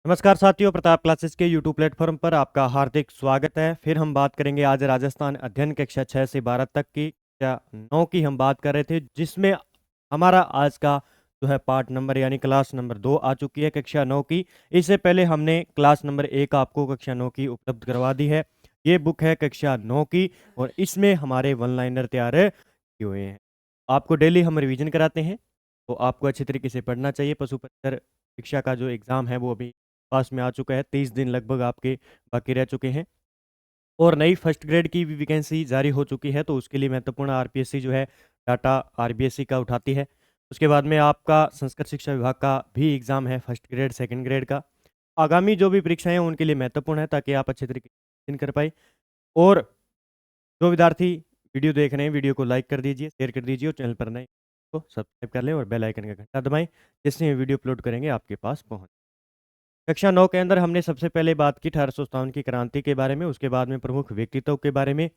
नमस्कार साथियों, प्रताप क्लासेस के यूट्यूब प्लेटफॉर्म पर आपका हार्दिक स्वागत है। फिर हम बात करेंगे आज राजस्थान अध्ययन कक्षा 6 से 12 तक की। कक्षा 9 की हम बात कर रहे थे, जिसमें हमारा आज का जो है पार्ट नंबर यानी क्लास नंबर 2 आ चुकी है कक्षा 9 की। इससे पहले हमने क्लास नंबर 1 आपको कक्षा 9 की उपलब्ध करवा दी है। ये बुक है कक्षा 9 की और इसमें हमारे वन लाइनर तैयार किए हुए हैं। आपको डेली हम रिवीजन कराते हैं, तो आपको अच्छे तरीके से पढ़ना चाहिए। पशु परीक्षण शिक्षा का जो एग्ज़ाम है वो अभी पास में आ चुका है। 30 दिन लगभग आपके बाकी रह चुके हैं और नई फर्स्ट ग्रेड की भी वैकेंसी जारी हो चुकी है, तो उसके लिए महत्वपूर्ण आरपीएससी जो है डाटा आरबीएससी का उठाती है। उसके बाद में आपका संस्कृत शिक्षा विभाग का भी एग्ज़ाम है फर्स्ट ग्रेड सेकंड ग्रेड का। आगामी जो भी परीक्षाएं हैं उनके लिए महत्वपूर्ण है, ताकि आप अच्छे तरीके से कर पाए। और जो विद्यार्थी वीडियो देख रहे हैं, वीडियो को लाइक कर दीजिए, शेयर कर दीजिए और चैनल पर नए तो सब्सक्राइब कर लें और बेल आइकन का घंटा दबाएं, जिससे वीडियो अपलोड करेंगे आपके पास पहुंच। कक्षा 9 के अंदर हमने सबसे पहले बात की 1857 की क्रांति के बारे में, उसके बाद में प्रमुख व्यक्तित्व के बारे में,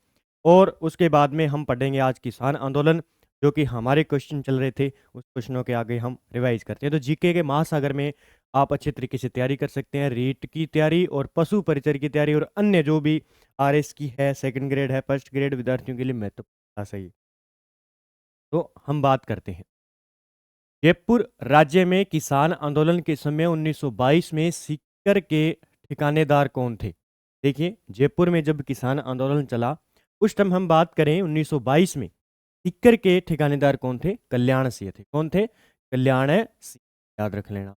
और उसके बाद में हम पढ़ेंगे आज किसान आंदोलन, जो कि हमारे क्वेश्चन चल रहे थे। उस क्वेश्चनों के आगे हम रिवाइज करते हैं। तो जीके के महासागर में आप अच्छे तरीके से तैयारी कर सकते हैं। रीट की तैयारी और पशु परिचय की तैयारी और अन्य जो भी आरएस की है, सेकंड ग्रेड है, फर्स्ट ग्रेड विद्यार्थियों के लिए महत्वपूर्ण सही। तो हम बात करते हैं। जयपुर राज्य में किसान आंदोलन के समय 1922 में सीकर के ठिकानेदार कौन थे? देखिए, जयपुर में जब किसान आंदोलन चला उस टाइम हम बात करें 1922 में, सीकर के ठिकानेदार कौन थे? कल्याण सिंह थे। कौन थे? कल्याण सिंह, याद रख लेना।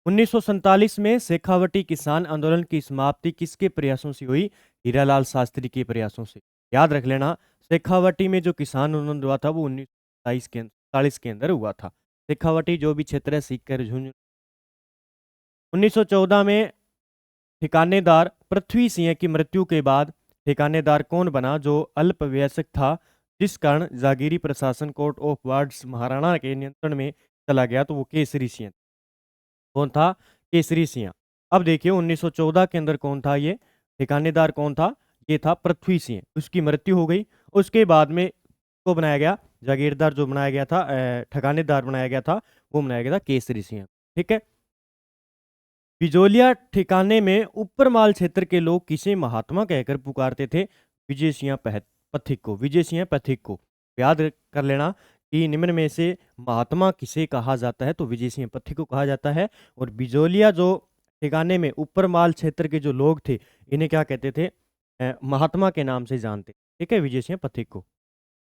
1947 में शेखावटी किसान आंदोलन की समाप्ति किसके प्रयासों से हुई? हीरालाल शास्त्री के प्रयासों से। याद रख लेना, शेखावटी में जो किसान आंदोलन हुआ था वो 1947 के अंदर हुआ था। शेखावटी जो भी क्षेत्र है सीकर झुंझुनू। 1914 में ठिकानेदार पृथ्वी सिंह की मृत्यु के बाद ठिकानेदार कौन बना, जो अल्पवयस्क था, जिस कारण जागीरी प्रशासन कोर्ट ऑफ वार्ड्स महाराणा के नियंत्रण में चला गया? तो वो केसरी सिंह। कौन था? केसरी सिंह। अब देखिए 1914 के अंदर कौन था ये ठिकानेदार? कौन था? ये था पृथ्वी सिंह। उसकी मृत्यु हो गई। उसके बाद में को बनाया गया जागीरदार, जो बनाया गया था ठिकानेदार बनाया गया था, वो बनाया गया था केसरी सिंह। ठीक है। बिजोलिया ठिकाने में ऊपरमाल क्षेत्र के लोग किसे महात्मा कहकर पुकारते थे? विजय सिंह पथिक को। विजय सिंह पथिक को याद कर लेना कि निम्न में से महात्मा किसे कहा जाता है? तो विजय सिंह पथिक को कहा जाता है। और बिजोलिया जो ठिकाने में ऊपरमाल क्षेत्र के जो लोग थे, इन्हें क्या कहते थे? महात्मा के नाम से जानते। ठीक है, विजय सिंह पथिक को।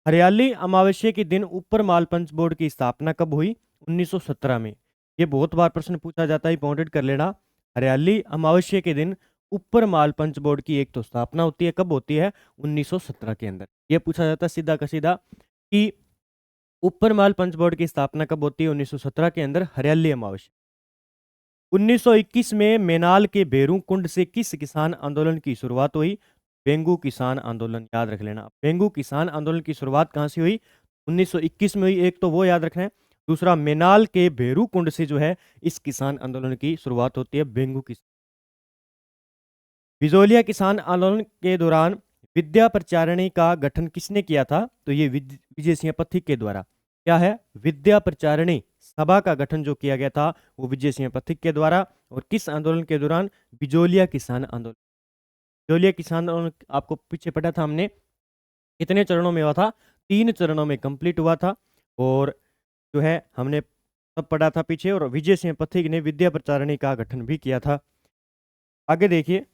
हरियाली अमावस्या के दिन ऊपरमाल पंच बोर्ड की स्थापना कब हुई? 1917 में। ये बहुत बार प्रश्न पूछा जाता है, इंपॉर्टेंट कर लेना। हरियाली अमावस्या के दिन ऊपरमाल पंच बोर्ड की एक तो स्थापना होती है। कब होती है? 1917 के अंदर। ये पूछा जाता है सीधा का सीधा कि ऊपरमाल पंच बोर्ड की स्थापना कब होती है? 1917 के अंदर, हरियाली अमावस्या। 1921 में मेनाल के बेरू कुंड से किस किसान आंदोलन की शुरुआत हुई? बेंगू किसान आंदोलन। याद रख लेना, बेंगू किसान आंदोलन की शुरुआत कहां से हुई? 1921 में हुई। एक तो वो याद रखना है। दूसरा, मेनाल के बेरू कुंड से जो है इस किसान आंदोलन की शुरुआत होती है, बेंगू किसान। बिजोलिया किसान आंदोलन के दौरान विद्या प्रचारिणी का गठन किसने किया था? तो ये विजय सिंह पथिक के द्वारा। क्या है? विद्या प्रचारिणी सभा का गठन जो किया गया था वो विजय सिंह पथिक के द्वारा। और किस आंदोलन के दौरान? बिजोलिया किसान आंदोलन। बिजोलिया किसान आंदोलन आपको पीछे पढ़ा था हमने, कितने चरणों में हुआ था? 3 चरणों में कंप्लीट हुआ था। और जो है हमने सब पढ़ा था पीछे। और विजय सिंह पथिक ने विद्या प्रचारिणी का गठन भी किया था। आगे देखिए,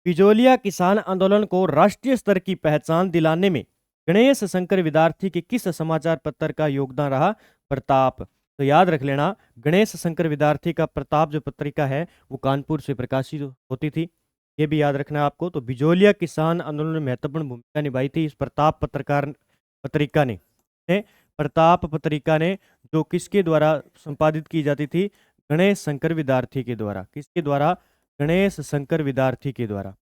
बिजोलिया किसान आंदोलन को राष्ट्रीय स्तर की पहचान दिलाने में गणेश शंकर विद्यार्थी के किस समाचार पत्र का योगदान रहा? प्रताप। तो याद रख लेना, गणेश शंकर विद्यार्थी का प्रताप जो पत्रिका है वो कानपुर से प्रकाशित होती थी। ये भी याद रखना है आपको। तो बिजोलिया किसान आंदोलन में महत्वपूर्ण भूमिका निभाई थी इस प्रताप पत्रिका ने। प्रताप पत्रिका ने, जो किसके द्वारा संपादित की जाती थी? गणेश शंकर विद्यार्थी के द्वारा। किसके द्वारा? गणेश शंकर विद्यार्थी के द्वारा।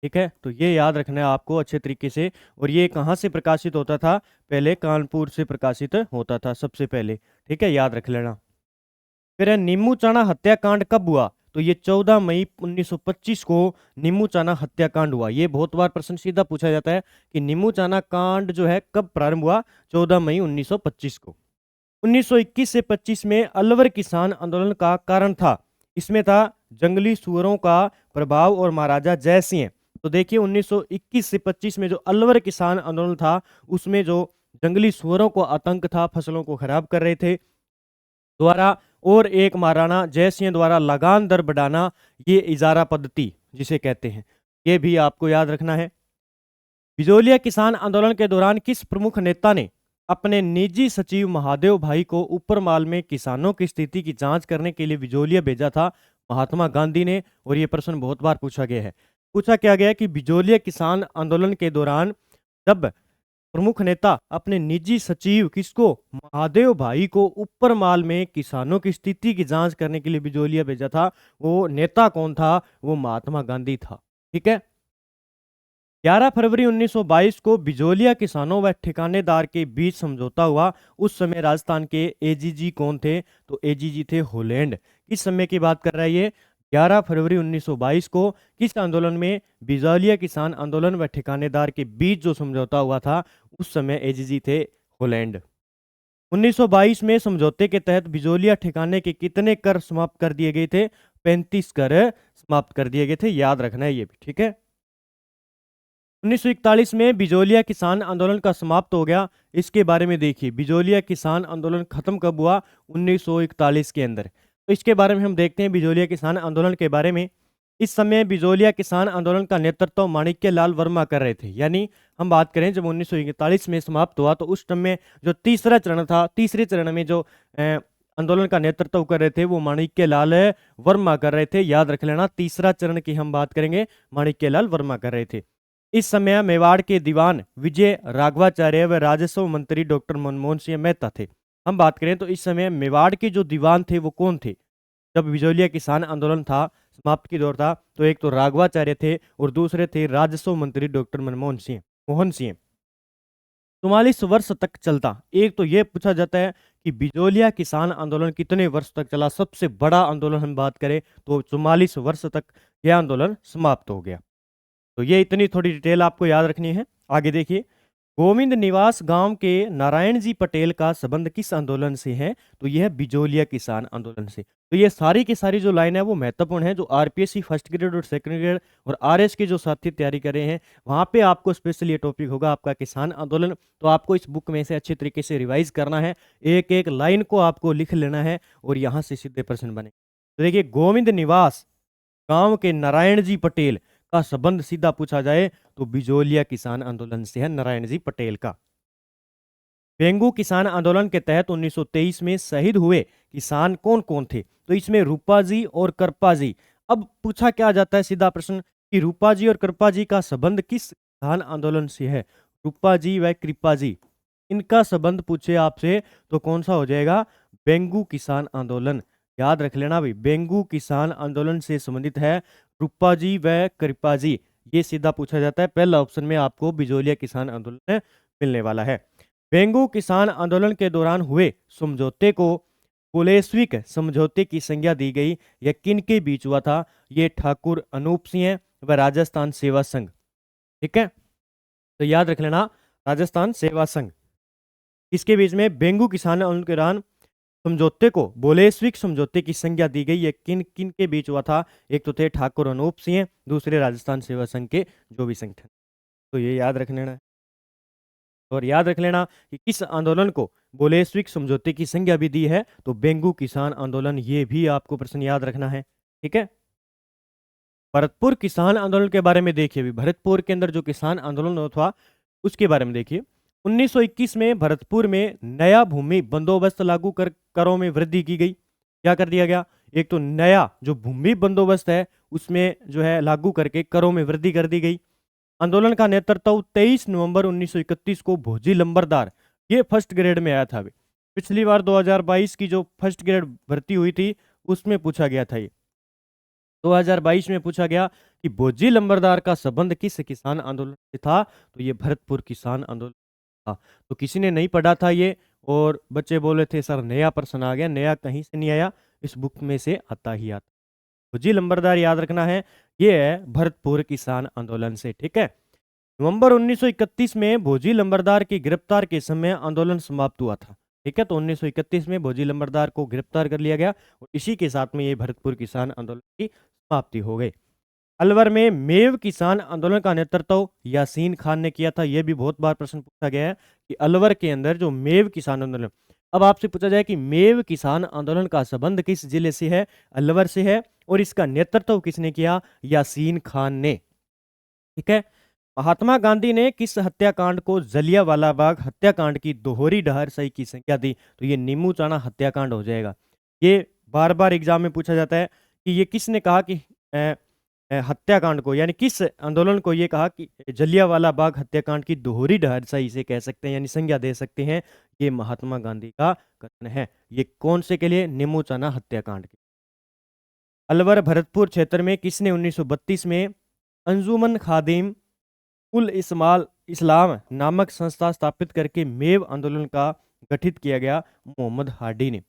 ठीक है, तो ये याद रखना है आपको अच्छे तरीके से। और ये कहाँ से प्रकाशित होता था? पहले कानपुर से प्रकाशित होता था सबसे पहले। ठीक है, याद रख लेना। फिर नीमू चाणा हत्याकांड कब हुआ? तो ये 14 मई 1925 को नीमू चाणा हत्याकांड हुआ। ये बहुत बार प्रश्न सीधा पूछा जाता है कि नीमू चाणा कांड जो है कब प्रारंभ हुआ? 14 मई 1925 को। 1921 से 25 में अलवर किसान आंदोलन का कारण था, इसमें था जंगली सुअरों का प्रभाव और महाराजा जय सिंह। तो देखिए 1921 से 25 में जो अलवर किसान आंदोलन था, उसमें जो जंगली सुअरों को आतंक था, फसलों को खराब कर रहे थे द्वारा, और एक महाराणा जय सिंह द्वारा लगान दर बढ़ाना, ये इजारा पद्धति जिसे कहते हैं, ये भी आपको याद रखना है। बिजोलिया किसान आंदोलन के दौरान किस प्रमुख नेता ने अपने निजी सचिव महादेव भाई को ऊपर माल में किसानों की स्थिति की जांच करने के लिए बिजोलिया भेजा था? महात्मा गांधी ने। और ये प्रश्न बहुत बार पूछा गया है। पूछा क्या गया कि बिजोलिया किसान आंदोलन के दौरान जब प्रमुख नेता अपने निजी सचिव किसको, महादेव भाई को ऊपर माल में किसानों की स्थिति की जांच करने के लिए बिजोलिया भेजा था, वो नेता कौन था? वो महात्मा गांधी था। ठीक है। 11 फरवरी 1922 को बिजोलिया किसानों व ठिकानेदार के बीच समझौता हुआ। उस समय राजस्थान के एजीजी कौन थे? तो एजीजी थे हॉलैंड। किस समय की बात कर रहा है ये? 11 फरवरी 1922 को किस आंदोलन में? बिजोलिया किसान आंदोलन व ठिकानेदार के बीच जो समझौता हुआ था, उस समय एजीजी थे हॉलैंड। 1922 में समझौते के तहत बिजोलिया ठिकाने के कितने कर समाप्त कर दिए गए थे? 35 कर समाप्त कर दिए गए थे। याद रखना है ये भी। ठीक है। 1941 में बिजोलिया किसान आंदोलन का समाप्त हो गया। इसके बारे में देखिए, बिजोलिया किसान आंदोलन खत्म कब हुआ? 1941 के अंदर। तो इसके बारे में हम देखते हैं बिजोलिया किसान आंदोलन के बारे में। इस समय बिजोलिया किसान आंदोलन का नेतृत्व माणिक्य लाल वर्मा कर रहे थे। यानी हम बात करें जब 1941 में समाप्त हुआ, तो उस टाइम में जो तीसरा चरण था, तीसरे चरण में जो आंदोलन का नेतृत्व कर रहे थे, वो माणिक्य लाल वर्मा कर रहे थे। याद रख लेना, तीसरा चरण की हम बात करेंगे, माणिक्य लाल वर्मा कर रहे थे। इस समय मेवाड़ के दीवान विजय राघवाचार्य व राजस्व मंत्री डॉक्टर मनमोहन सिंह मेहता थे। हम बात करें तो इस समय मेवाड़ के जो दीवान थे वो कौन थे? जब बिजोलिया किसान आंदोलन था, समाप्त की दौर था, तो एक तो राघवाचार्य थे और दूसरे थे राजस्व मंत्री डॉक्टर मोहन सिंह। 44 वर्ष तक चलता। एक तो ये पूछा जाता है कि बिजोलिया किसान आंदोलन कितने वर्ष तक चला? सबसे बड़ा आंदोलन हम बात करें तो 44 वर्ष तक यह आंदोलन समाप्त हो गया। तो ये इतनी थोड़ी डिटेल आपको याद रखनी है। आगे देखिए, गोविंद निवास गांव के नारायण जी पटेल का संबंध किस आंदोलन से है? तो यह है बिजोलिया किसान आंदोलन से। तो ये सारी की सारी जो लाइन है वो महत्वपूर्ण है, जो आरपीएससी फर्स्ट ग्रेड और सेकंड ग्रेड और आरएस के जो साथी तैयारी कर रहे हैं, वहां पे आपको स्पेशल ये टॉपिक होगा आपका किसान आंदोलन। तो आपको इस बुक में से अच्छे तरीके से रिवाइज करना है, एक एक लाइन को आपको लिख लेना है और यहाँ से सीधे प्रश्न बने। तो देखिए, गोविंद निवास गांव के नारायण जी पटेल का संबंध सीधा पूछा जाए तो बिजोलिया किसान आंदोलन से है, नारायण जी पटेल का। पेंगू किसान आंदोलन के तहत 1923 में शहीद हुए किसान कौन कौन थे? तो इसमें रूपा जी और कृपा जी। अब पूछा क्या जाता है सीधा प्रश्न कि रूपा जी और कृपा जी का संबंध किस किसान आंदोलन से है? रूपा जी व कृपा जी, इनका संबंध पूछे आपसे तो कौन सा हो जाएगा? बेंगू किसान आंदोलन। याद रख लेना भाई, बेंगू किसान आंदोलन से संबंधित है रूपा जी व कृपा जी। ये सीधा पूछा जाता है। पहला ऑप्शन में आपको बिजोलिया किसान आंदोलन मिलने वाला है। बेंगू किसान आंदोलन के दौरान हुए समझौते को कोलेस्विक समझौते की संज्ञा दी गई। यह किन के बीच हुआ था? ये ठाकुर अनूप सिंह व राजस्थान सेवा संघ। ठीक है, तो याद रख लेना, राजस्थान सेवा संघ। इसके बीच में बेंगू किसान आंदोलन के दौरान समझौते को बोलेस्विक समझौते की संज्ञा दी गई। ये किन किन के बीच हुआ था? एक तो थे ठाकुर अनूप सिंह, दूसरे राजस्थान सेवा संघ के जो भी संगठन। तो ये याद रख लेना है। और याद रख लेना कि किस आंदोलन को बोलेस्विक समझौते की संज्ञा भी दी है? तो बेंगू किसान आंदोलन। ये भी आपको प्रश्न याद रखना है। ठीक है। भरतपुर किसान आंदोलन के बारे में देखिए। अभी भरतपुर के अंदर जो किसान आंदोलन हुआ था उसके बारे में देखिए। 1921 में भरतपुर में नया भूमि बंदोबस्त लागू कर करों में वृद्धि की गई। क्या कर दिया गया? एक तो नया जो भूमि बंदोबस्त है उसमें जो है लागू करके करों में वृद्धि कर दी गई। आंदोलन का नेतृत्व 23 नवंबर 1931 को भोजी लंबरदार, ये फर्स्ट ग्रेड में आया था। अभी पिछली बार 2022 की जो फर्स्ट ग्रेड भर्ती हुई थी उसमें पूछा गया था। ये 2022 में पूछा गया कि भोजी लंबरदार का संबंध किस किसान आंदोलन से था? तो ये भरतपुर किसान आंदोलन था। तो किसी ने नहीं पढ़ा था ये, और बच्चे बोले थे सर नया प्रश्न आ गया। नया कहीं से नहीं आया, इस बुक में से आता ही आता। भोजी लंबरदार याद रखना है, ये है भरतपुर किसान आंदोलन से। ठीक है। नवंबर 1931 में भोजी लंबरदार की गिरफ्तार के समय आंदोलन समाप्त हुआ था। ठीक है, तो 1931 में भोजी लंबरदार को गिरफ्तार कर लिया गया और इसी के साथ में ये भरतपुर किसान आंदोलन की समाप्ति हो गई। अलवर में मेव किसान आंदोलन का नेतृत्व यासीन खान ने किया था। यह भी बहुत बार प्रश्न पूछा गया है कि अलवर के अंदर जो मेव किसान आंदोलन, अब आपसे पूछा जाए कि मेव किसान आंदोलन का संबंध किस जिले से है, अलवर से है, और इसका नेतृत्व किसने किया, यासीन खान ने। ठीक है, महात्मा गांधी ने किस हत्याकांड को जलियांवाला बाग हत्याकांड की दोहरी डहर सही की संज्ञा दी, तो ये नीमू चाणा हत्याकांड हो जाएगा। ये बार बार एग्जाम में पूछा जाता है कि ये किसने कहा कि हत्याकांड को, यानी किस आंदोलन को ये कहा कि जलियांवाला बाग हत्याकांड की दोहरी डहर सही इसे कह सकते हैं, यानी संज्ञा दे सकते हैं। ये महात्मा गांधी का कथन है। ये कौन से के लिए, नीमू चाणा हत्याकांड के। अलवर भरतपुर क्षेत्र में किसने 1932 में अंजुमन खादिम उल इस्माल इस्लाम नामक संस्था स्थापित करके मेव आंदोलन का गठित किया गया, मोहम्मद हाडी ने।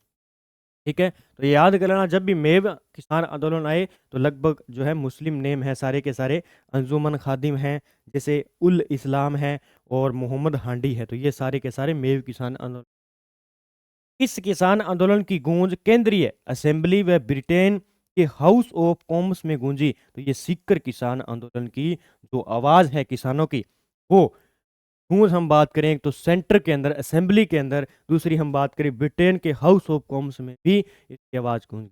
ठीक है, तो ये याद कर लेना, जब भी मेव किसान आंदोलन आए तो लगभग जो है मुस्लिम नेम है सारे के सारे, अंजुमन खादिम हैं, जैसे उल इस्लाम है और मोहम्मद हांडी है, तो ये सारे के सारे मेव किसान आंदोलन। इस किसान आंदोलन की गूंज केंद्रीय असेंबली व ब्रिटेन के हाउस ऑफ कॉमन्स में गूंजी, तो ये सीकर किसान आंदोलन की जो आवाज है किसानों की, वो गूंज हम बात करें तो सेंटर के अंदर असेंबली के अंदर, दूसरी हम बात करें ब्रिटेन के हाउस ऑफ कॉमन्स में भी इसकी आवाज गूंज।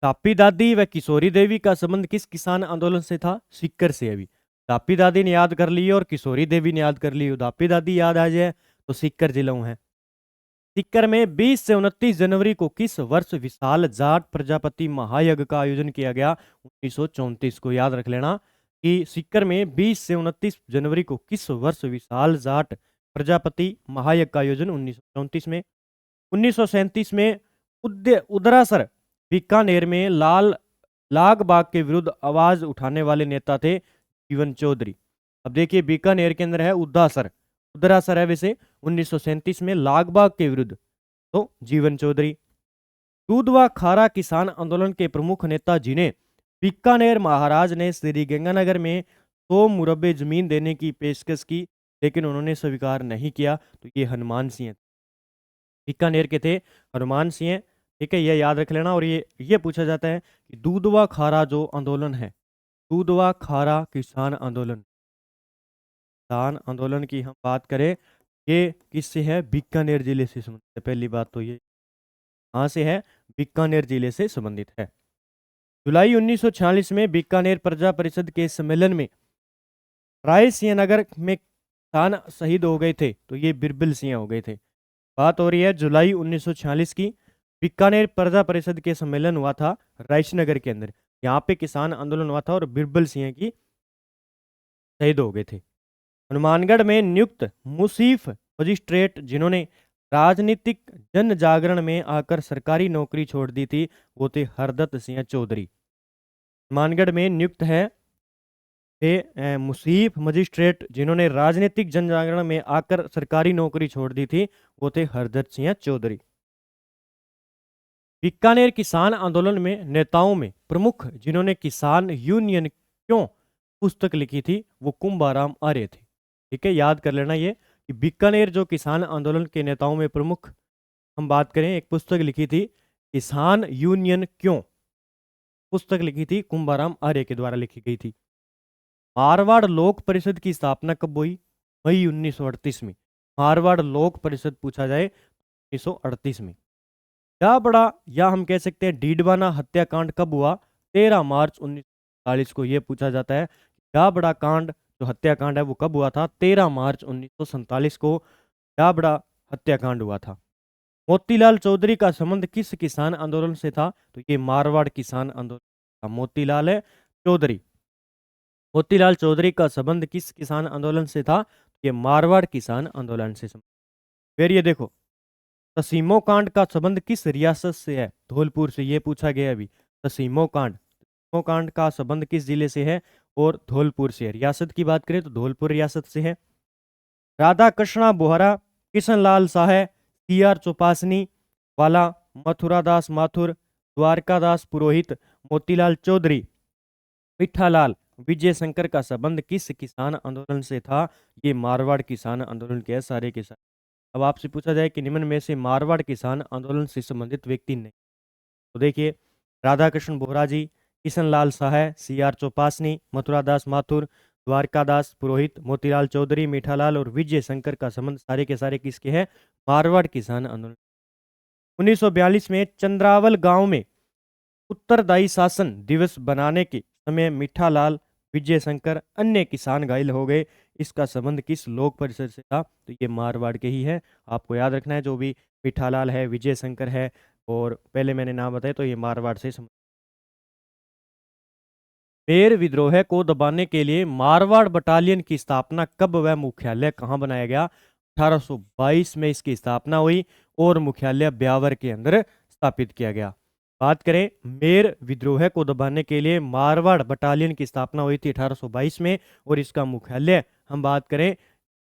तापी दादी व किशोरी देवी का संबंध किस किसान आंदोलन से था, सीकर से। अभी तापी दादी ने याद कर ली और किशोरी देवी ने याद कर ली, तापी दादी याद आ जाए तो सीकर जिलों है। सीकर में 20 से 29 जनवरी को किस वर्ष विशाल जाट प्रजापति महायज्ञ का आयोजन किया गया, 1934 को याद रख लेना कि सीकर में 20 से 29 जनवरी को किस वर्ष विशाल जाट प्रजापति महायज्ञ का आयोजन, 1934 में। 1937 में उदरासर बीकानेर में लाग बाग के विरुद्ध आवाज उठाने वाले नेता थे जीवन चौधरी। अब देखिए बीकानेर के अंदर है उदरासर है वैसे, 1937 में लागबाग के विरुद्ध तो जीवन चौधरी। दूध व खारा किसान आंदोलन के प्रमुख नेता जिन्हें बीकानेर महाराज ने श्री गंगानगर में 100 मुरब्बे जमीन देने की पेशकश की लेकिन उन्होंने स्वीकार नहीं किया, तो ये हनुमान सिंह बीकानेर के थे, हनुमान सिंह। ठीक है, ये याद रख लेना। और ये पूछा जाता है कि दूध व खारा जो आंदोलन है, दूध व खारा किसान आंदोलन की हम बात करें, ये किससे है, बीकानेर जिले से संबंधित है। पहली बात तो ये कहाँ से है, बीकानेर जिले से संबंधित है। जुलाई 1946 में बीकानेर प्रजा परिषद के सम्मेलन में राय सिंह नगर में किसान शहीद हो गए थे, तो ये बिरबल सिंह हो गए थे। बात हो रही है जुलाई 1946 की, बीकानेर प्रजा परिषद के सम्मेलन हुआ था रायसीनगर के अंदर, यहाँ पे किसान आंदोलन हुआ था और बिरबल सिंह की शहीद हो गए थे। हनुमानगढ़ में नियुक्त मुसीफ मजिस्ट्रेट जिन्होंने राजनीतिक जन जागरण में आकर सरकारी नौकरी छोड़ दी थी, वो थे हरदत्त सिंह चौधरी। हनुमानगढ़ में नियुक्त है थे मुसीफ मजिस्ट्रेट जिन्होंने राजनीतिक जन जागरण में आकर सरकारी नौकरी छोड़ दी थी, वो थे हरदत्त सिंह चौधरी। बीकानेर किसान आंदोलन में नेताओं में प्रमुख जिन्होंने किसान यूनियन क्यों पुस्तक लिखी थी, वो कुंभाराम आर्य थे। ठीक है, याद कर लेना ये कि बीकानेर जो किसान आंदोलन के नेताओं में प्रमुख हम बात करें, एक पुस्तक लिखी थी किसान यूनियन क्यों, पुस्तक लिखी थी कुंभाराम आर्य के द्वारा लिखी गई थी। मारवाड़ लोक परिषद की स्थापना कब हुई, मई 1938 में। मारवाड़ लोक परिषद पूछा जाए 1938 में। या बड़ा या हम कह सकते हैं डीडवाना हत्याकांड कब हुआ, 13 मार्च 1947 को यह पूछा जाता है। या बड़ा कांड जो हत्याकांड है वो कब हुआ था, 13 मार्च 1947 को या बड़ा हत्याकांड हुआ था। मोतीलाल चौधरी का संबंध किस किसान आंदोलन से था, तो ये मारवाड़ किसान आंदोलन था। मोतीलाल चौधरी का संबंध किस किसान आंदोलन से था, ये मारवाड़ किसान आंदोलन से। फिर ये देखो तसीमो कांड का संबंध किस रियासत से है, धौलपुर से। ये पूछा गया अभी, तसीमो कांड का संबंध किस जिले से है, और धौलपुर से। रियासत की बात करें तो धौलपुर रियासत से है। राधा कृष्णा बोहरा, किशन लाल साहे, CR चौपासनी वाला, मथुरादास माथुर, द्वारकादास पुरोहित, मोतीलाल चौधरी, मिठालाल विजय शंकर का संबंध किस किसान आंदोलन से था, ये मारवाड़ किसान आंदोलन के सारे के सारे। अब आपसे पूछा जाए कि निम्न में से मारवाड़ किसान आंदोलन से संबंधित व्यक्ति नहीं, तो देखिए राधाकृष्ण बोहरा जी, किशन सहाय, CR चौपासनी, मथुरादास माथुर, द्वारकादास पुरोहित, मोतीलाल चौधरी, मीठालाल और विजय शंकर का संबंध सारे के सारे किसके हैं? मारवाड़ किसान आंदोलन। 1942 में चंद्रावल गांव में उत्तरदायी शासन दिवस बनाने के समय मीठालाल, विजय शंकर, अन्य किसान घायल हो गए। इसका संबंध किस लोक परिषद से था? तो ये मारवाड़ के ही है। आपको याद रखना है, जो भी मीठालाल है, विजय शंकर है और पहले मैंने नाम बताया, तो ये मारवाड़ से मेर विद्रोह को दबाने के लिए मारवाड़ बटालियन की स्थापना कब व मुख्यालय कहाँ बनाया गया? 1822 में इसकी स्थापना हुई और मुख्यालय ब्यावर के अंदर स्थापित किया गया। बात करें मेर विद्रोह को दबाने के लिए मारवाड़ बटालियन की स्थापना हुई थी 1822 में और इसका मुख्यालय हम बात करें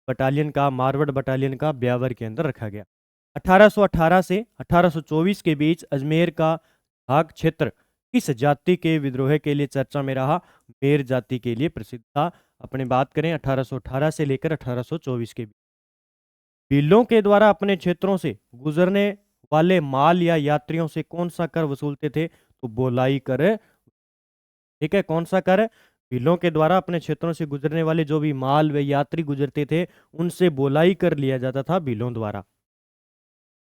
बटालियन का, मारवाड़ बटालियन का ब्यावर के अंदर रखा गया। 1818 से 1824 के बीच अजमेर का भाग क्षेत्र किस जाति के विद्रोह के लिए चर्चा में रहा? मेर जाति के लिए प्रसिद्ध था। अपने बात करें 1818 से लेकर 1824 के बीच। भीलों के द्वारा अपने क्षेत्रों से गुजरने वाले माल या यात्रियों से कौन सा कर वसूलते थे? तो बोलाई कर। ठीक है, कौन सा कर? भीलों के द्वारा अपने क्षेत्रों से गुजरने वाले जो भी माल व यात्री गुजरते थे उनसे बोलाई कर लिया जाता था भीलों द्वारा।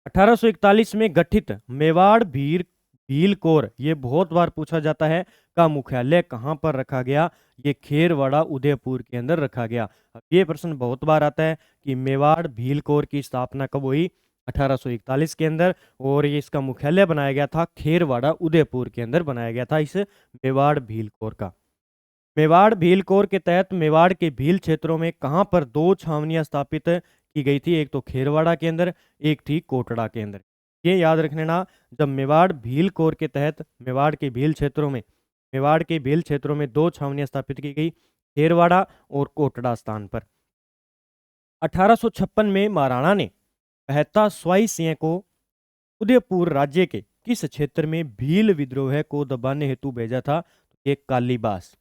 1841 में गठित मेवाड़ भील कोर, ये बहुत बार पूछा जाता है, का मुख्यालय कहाँ पर रखा गया? ये खेरवाड़ा उदयपुर के अंदर रखा गया। अब ये प्रश्न बहुत बार आता है कि मेवाड़ भील कोर की स्थापना कब हुई? 1841 के अंदर, और ये इसका मुख्यालय बनाया गया था खेरवाड़ा उदयपुर के अंदर बनाया गया था इस मेवाड़ भील कोर का। मेवाड़ भील कोर के तहत मेवाड़ के भील क्षेत्रों में कहाँ पर 2 छावनियां स्थापित की गई थी? एक तो खेरवाड़ा के अंदर, एक थी कोटड़ा के अंदर। ये याद रखने ना, जब मेवाड़ भील कोर के तहत मेवाड़ के भील क्षेत्रों में 2 छावनियां स्थापित की गई, खेरवाड़ा और कोटड़ा स्थान पर। 1856 में महाराणा ने बहता स्वाई सिंह को उदयपुर राज्य के किस क्षेत्र में भील विद्रोह को दबाने हेतु भेजा था? ये कालीबास।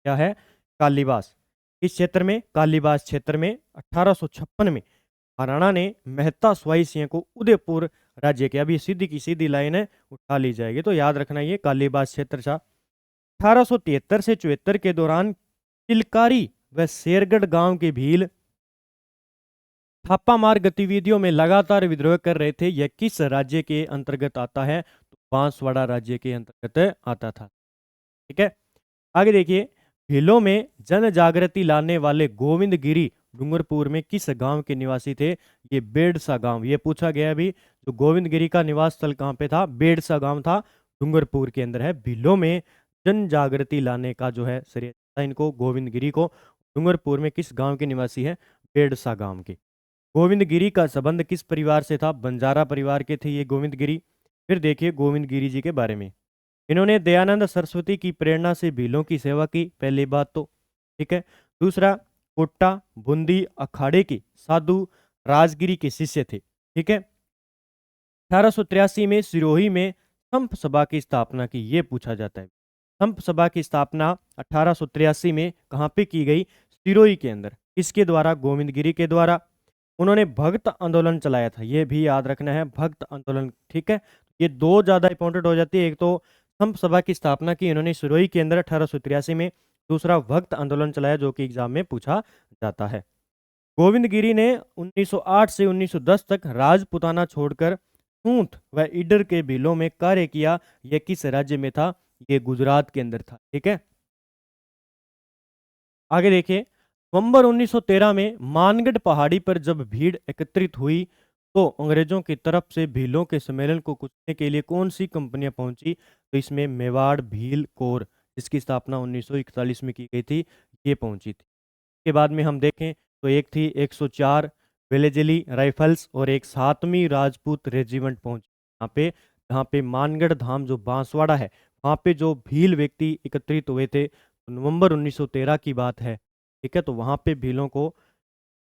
क्या है? कालीबास। इस क्षेत्र में, कालीबास क्षेत्र में 1856 में महाराणा ने मेहता स्वाई सिंह को उदयपुर राज्य के, अभी सीधी की सीधी लाइन है, उठा ली जाएगी, तो याद रखना ये कालीबास क्षेत्र था। 1873 से 74 के दौरान चिलकारी व शेरगढ़ गांव के भील छापामार गतिविधियों में लगातार विद्रोह कर रहे थे। यह किस राज्य के अंतर्गत आता है? तो बांसवाड़ा राज्य के अंतर्गत आता था। ठीक है, आगे देखिए, भीलों में जन जागृति लाने वाले गोविंद गिरी डूंगरपुर में किस गांव के निवासी थे? ये बेड़सा गांव। ये पूछा गया अभी, जो गोविंद गिरी का निवास स्थल कहाँ पे था? बेड़सा गांव था, डूंगरपुर के अंदर है। भीलों में जन जागृति लाने का जो है श्रेय था इनको, गोविंद गिरी को। डूंगरपुर में किस गांव के निवासी है? बेड़सा गांव के। गोविंद गिरी का संबंध किस परिवार से था? बंजारा परिवार के थे ये गोविंद गिरी। फिर देखिए गोविंद गिरी जी के बारे में, इन्होंने दयानंद सरस्वती की प्रेरणा से भीलों की सेवा की, पहली बात तो। ठीक है, दूसरा, कोट्टा बूंदी अखाड़े के साधु राजगिरी के शिष्य थे। ठीक है, 1883 में सिरोही में संप सभा की स्थापना की, ये पूछा जाता है। संप सभा की स्थापना 1883 में कहाँ पे की गई? सिरोही के अंदर। किसके द्वारा? गोविंद गिरी के द्वारा। उन्होंने भक्त आंदोलन चलाया था, ये भी याद रखना है, भक्त आंदोलन। ठीक है, ये दो ज्यादा इंपॉर्टेंट हो जाती है। एक तो संप सभा की स्थापना की इन्होंने सिरोही के अंदर 1883 में, दूसरा भक्त आंदोलन चलाया जो कि एग्जाम में पूछा जाता है। गोविंद गिरी ने 1908 से 1910 तक राजपुताना छोड़कर सूंठ व ईडर के भीलों में कार्य किया। यह किस राज्य में था? ये गुजरात के अंदर था। ठीक है, आगे देखिए, नवंबर 1913 में मानगढ़ पहाड़ी पर जब भीड़ एकत्रित हुई तो अंग्रेजों की तरफ से भीलों के सम्मेलन को कुचलने के लिए कौन सी कंपनियां पहुंची? तो इसमें मेवाड़ भील कोर, जिसकी स्थापना 1941 में की गई थी, ये पहुंची थी। के बाद में हम देखें तो एक थी 104 वेलेजली राइफल्स और एक 7वीं राजपूत रेजिमेंट पहुंची जहाँ पे मानगढ़ धाम जो बांसवाड़ा है, वहाँ पे जो भील व्यक्ति एकत्रित हुए थे, तो नवंबर 1913 की बात है। ठीक है, तो वहाँ पे भीलों को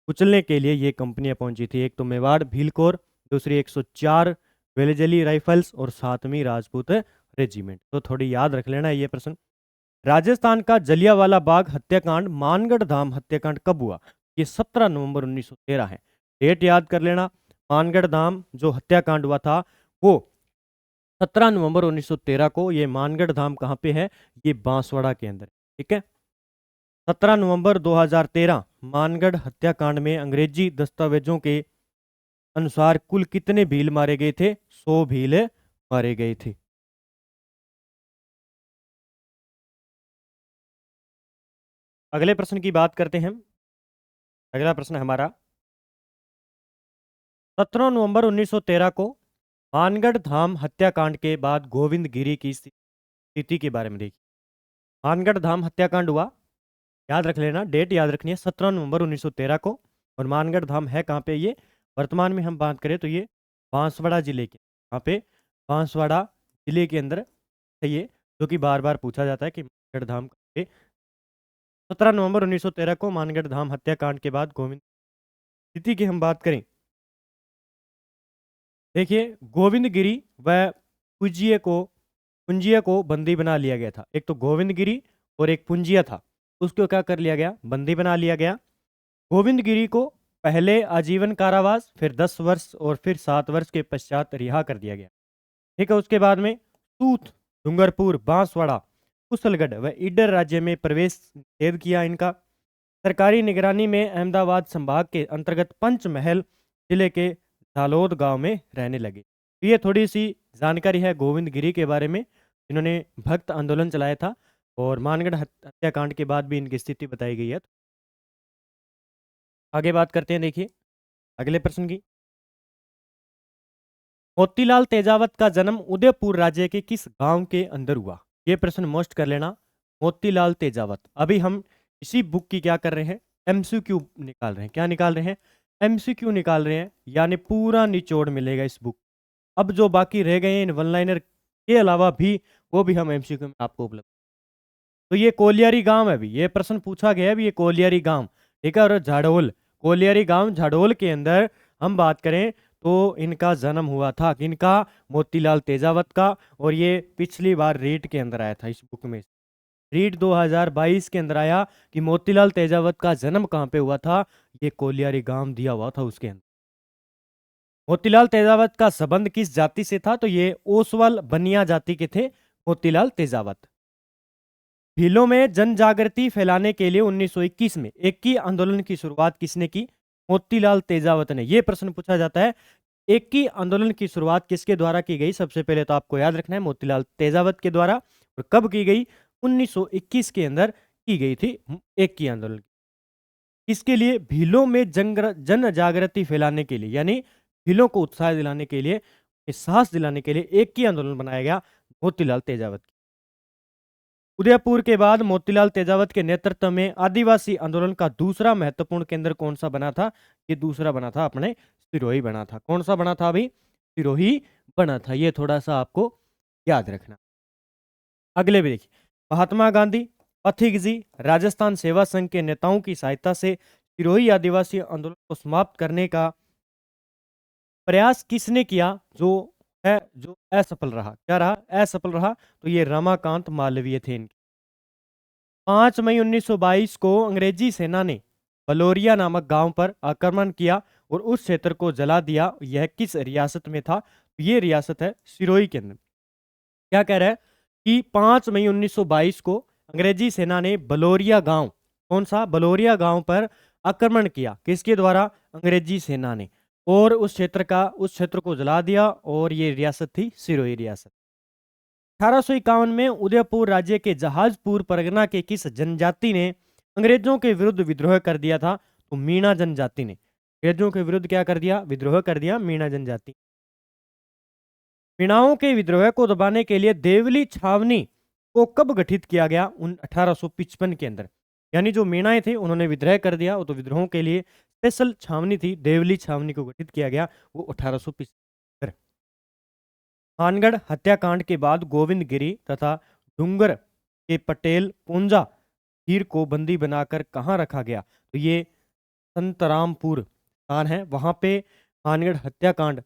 कुचलने के लिए ये कंपनियां पहुंची थी। एक तो मेवाड़ भील कोर, दूसरी 104 वेलेजली राइफल्स और 7वीं राजपूत रेजिमेंट। तो थोड़ी याद रख लेना ये प्रश्न। राजस्थान का जलियांवाला बाग हत्याकांड, मानगढ़ धाम हत्याकांड कब हुआ? ये 17 नवंबर 1913 है। डेट याद कर लेना, मानगढ़ धाम जो हत्याकांड हुआ था वो 17 नवंबर 1913 को। ये मानगढ़ धाम कहाँ पे है? ये बांसवाड़ा के अंदर, ठीक है। 17 नवंबर 2013 मानगढ़ हत्याकांड में अंग्रेजी दस्तावेजों के अनुसार कुल कितने भील मारे गए थे? 100 भील मारे गए थे। अगले प्रश्न की बात करते हैं। अगला प्रश्न हमारा 17 नवंबर 1913 को मानगढ़ धाम हत्याकांड के बाद गोविंद गिरी की स्थिति के बारे में देखिए। मानगढ़ धाम हत्याकांड हुआ, याद रख लेना, डेट याद रखनी है, 17 नवंबर 1913 को। और मानगढ़ धाम है कहाँ पे? ये वर्तमान में हम बात करें तो ये बांसवाड़ा जिले के, कहाँ पे? बांसवाड़ा जिले के अंदर है ये, जो कि बार बार पूछा जाता है कि मानगढ़ धाम कहाँ पे। 17 नवंबर 1913 को मानगढ़ धाम हत्याकांड के बाद गोविंद स्थिति की हम बात करें, देखिए गोविंद गिरी व पुंजिया को बंदी बना लिया गया था। एक तो गोविंद गिरी और एक पुंजिया था, उसको क्या कर लिया गया? बंदी बना लिया गया। गोविंद गिरी को पहले आजीवन कारावास, फिर 10 वर्ष और फिर 7 वर्ष के पश्चात रिहा कर दिया गया, ठीक है। उसके बाद में सूत, डूंगरपुर, बांसवाड़ा, कुशलगढ़ व ईडर राज्य में प्रवेश निषेध किया इनका। सरकारी निगरानी में अहमदाबाद संभाग के अंतर्गत पंचमहल जिले के झालोद गांव में रहने लगे। तो ये थोड़ी सी जानकारी है गोविंद गिरी के बारे में, जिन्होंने भक्त आंदोलन चलाया था और मानगढ़ हत्याकांड के बाद भी इनकी स्थिति बताई गई है। आगे बात करते हैं, देखिए अगले प्रश्न की। मोतीलाल तेजावत का जन्म उदयपुर राज्य के किस गांव के अंदर हुआ? ये प्रश्न मोस्ट कर लेना। मोतीलाल तेजावत, अभी हम इसी बुक की क्या कर रहे हैं? एमसीक्यू निकाल रहे हैं। क्या निकाल रहे हैं? एमसीक्यू निकाल रहे हैं, यानी पूरा निचोड़ मिलेगा इस बुक। अब जो बाकी रह गए हैं इन वन लाइनर के अलावा भी, वो भी हम एमसीक्यू में आपको उपलब्ध। तो ये कोलियारी गांव है, अभी ये प्रश्न पूछा गया है, अभी ये कोलियारी गांव, ठीक है। और झाड़ोल, कोलियारी गांव झाड़ोल के अंदर हम बात करें तो इनका जन्म हुआ था, किनका? मोतीलाल तेजावत का। और ये पिछली बार रीट के अंदर आया था इस बुक में, रीट 2022 के अंदर आया कि मोतीलाल तेजावत का जन्म कहाँ पे हुआ था? ये कोलियारी गांव दिया हुआ था उसके अंदर। मोतीलाल तेजावत का संबंध किस जाति से था? तो ये ओसवाल बनिया जाति के थे मोतीलाल तेजावत। भीलों में जन जागृति फैलाने के लिए 1921 में एक ही आंदोलन की शुरुआत किसने की? मोतीलाल तेजावत ने। यह प्रश्न पूछा जाता है, एक ही आंदोलन की शुरुआत किसके द्वारा की गई? सबसे पहले तो आपको याद रखना है मोतीलाल तेजावत के द्वारा। और कब की गई? 1921 के अंदर की गई थी एक ही आंदोलन। इसके लिए भीलों में जन जागृति फैलाने के लिए, यानी भीलों को उत्साह दिलाने के लिए, साहस दिलाने के लिए एक ही आंदोलन बनाया गया, मोतीलाल तेजावत। उदयपुर के बाद मोतीलाल तेजावत के नेतृत्व में आदिवासी आंदोलन का दूसरा महत्वपूर्ण केंद्र कौन सा बना था? ये दूसरा बना था अपने सिरोही बना था। कौन सा बना था अभी? सिरोही बना था। ये थोड़ा सा आपको याद रखना। अगले भी देखिए, महात्मा गांधी, पथिक जी, राजस्थान सेवा संघ के नेताओं की सहायता से सिरोही आदिवासी आंदोलन को समाप्त करने का प्रयास किसने किया? जो असफल रहा। क्या रहा? असफल रहा। तो ये रमाकांत मालवीय थे। 5 मई 1922 को अंग्रेजी सेना ने बलोरिया नामक गांव पर आक्रमण किया और उस क्षेत्र को जला दिया। यह किस रियासत में था? ये रियासत है सिरोही के अंदर। क्या कह रहा है कि 5 मई 1922 को अंग्रेजी सेना ने बलोरिया गांव, कौन सा? बलोरिया गांव पर आक्रमण किया। किसके द्वारा? अंग्रेजी सेना ने। और उस क्षेत्र को जला दिया और ये रियासत थी सिरोही रियासत। 1851 में उदयपुर राज्य के जहाजपुर परगना के किस जनजाति ने अंग्रेजों के विरुद्ध विद्रोह कर दिया था? तो मीणा जनजाति ने अंग्रेजों के विरुद्ध क्या कर दिया? विद्रोह कर दिया, मीणा जनजाति। मीणाओं के विद्रोह को दबाने के लिए देवली छावनी को कब गठित किया गया? 1855 के अंदर। यानी जो मीणाएं थे उन्होंने विद्रोह कर दिया, तो विद्रोह के लिए स्पेशल छावनी थी, देवली छावनी को गठित किया गया, वो 1855। मानगढ़ हत्याकांड के बाद गोविंद गिरी तथा डूंगर के पटेल पुंजा हीर को बंदी बनाकर कहाँ रखा गया? तो ये संतरामपुर स्थान है, वहां पे मानगढ़ हत्याकांड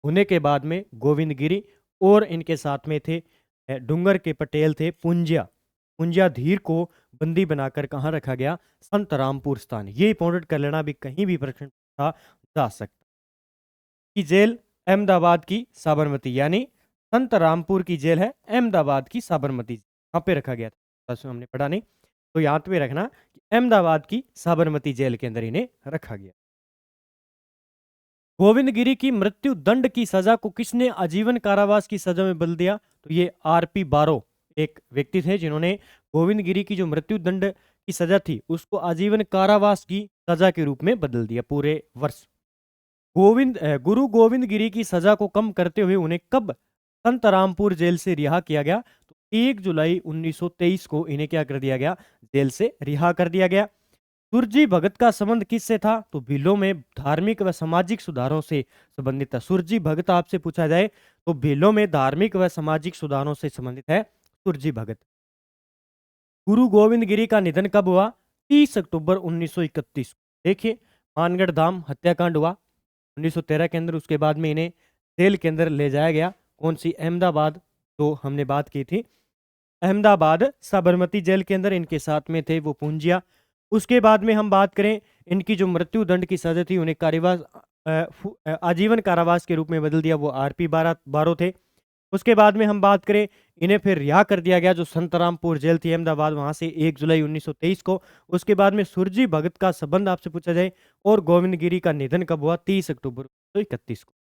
होने के बाद में गोविंद गिरी और इनके साथ में थे डूंगर के पटेल थे पुंजिया धीर को बंदी बनाकर कहाँ रखा गया? संतरामपुर स्थान। ये इंपॉर्टेंट कर लेना, भी कहीं भी प्रश्न पूछा जा सकता। की जेल अहमदाबाद की साबरमती, यानी संत रामपुर की जेल है अहमदाबाद की साबरमती, यहाँ पे रखा गया था। बस हमने पढ़ा नहीं, तो यहाँ पे रखना कि अहमदाबाद की साबरमती जेल के अंदर इन्हें रखा गया। गोविंद गिरी की मृत्यु दंड की सजा को किसने आजीवन कारावास की सजा में बदल दिया? तो ये आरपी बारो एक व्यक्ति थे जिन्होंने गोविंद गिरी की जो मृत्यु दंड की सजा थी उसको आजीवन कारावास की सजा के रूप में बदल दिया पूरे वर्ष। गुरु गोविंद गिरी की सजा को कम करते हुए उन्हें कब संतरामपुर जेल से रिहा किया गया? तो 1 जुलाई 1923 को इन्हें क्या कर दिया गया? जेल से रिहा कर दिया गया। सुरजी भगत का संबंध किससे था? तो भीलों में धार्मिक व सामाजिक सुधारों से संबंधित था। सुरजी भगत आपसे पूछा जाए तो भीलों में धार्मिक व सामाजिक सुधारों से संबंधित है सुरजी भगत। गुरु गोविंद गिरी का निधन कब हुआ? 30 अक्टूबर 1931। देखिए, मानगढ़ धाम हत्याकांड हुआ 1913 के अंदर। उसके बाद में इन्हें जेल के अंदर ले जाया गया। कौन सी? अहमदाबाद, तो हमने बात की थी अहमदाबाद साबरमती जेल के अंदर इनके साथ में थे वो पूंजिया। उसके बाद में हम बात करें, इनकी जो मृत्यु दंड की सजा थी उन्हें आजीवन कारावास के रूप में बदल दिया, वो आरपी बारो थे। उसके बाद में हम बात करें, इन्हें फिर रिहा कर दिया गया जो संतरामपुर जेल थी अहमदाबाद, वहां से 1 जुलाई 1923 को। उसके बाद में सुरजी भगत का संबंध आपसे पूछा जाए और गोविंद गिरी का निधन कब हुआ? 30 अक्टूबर 1931 को।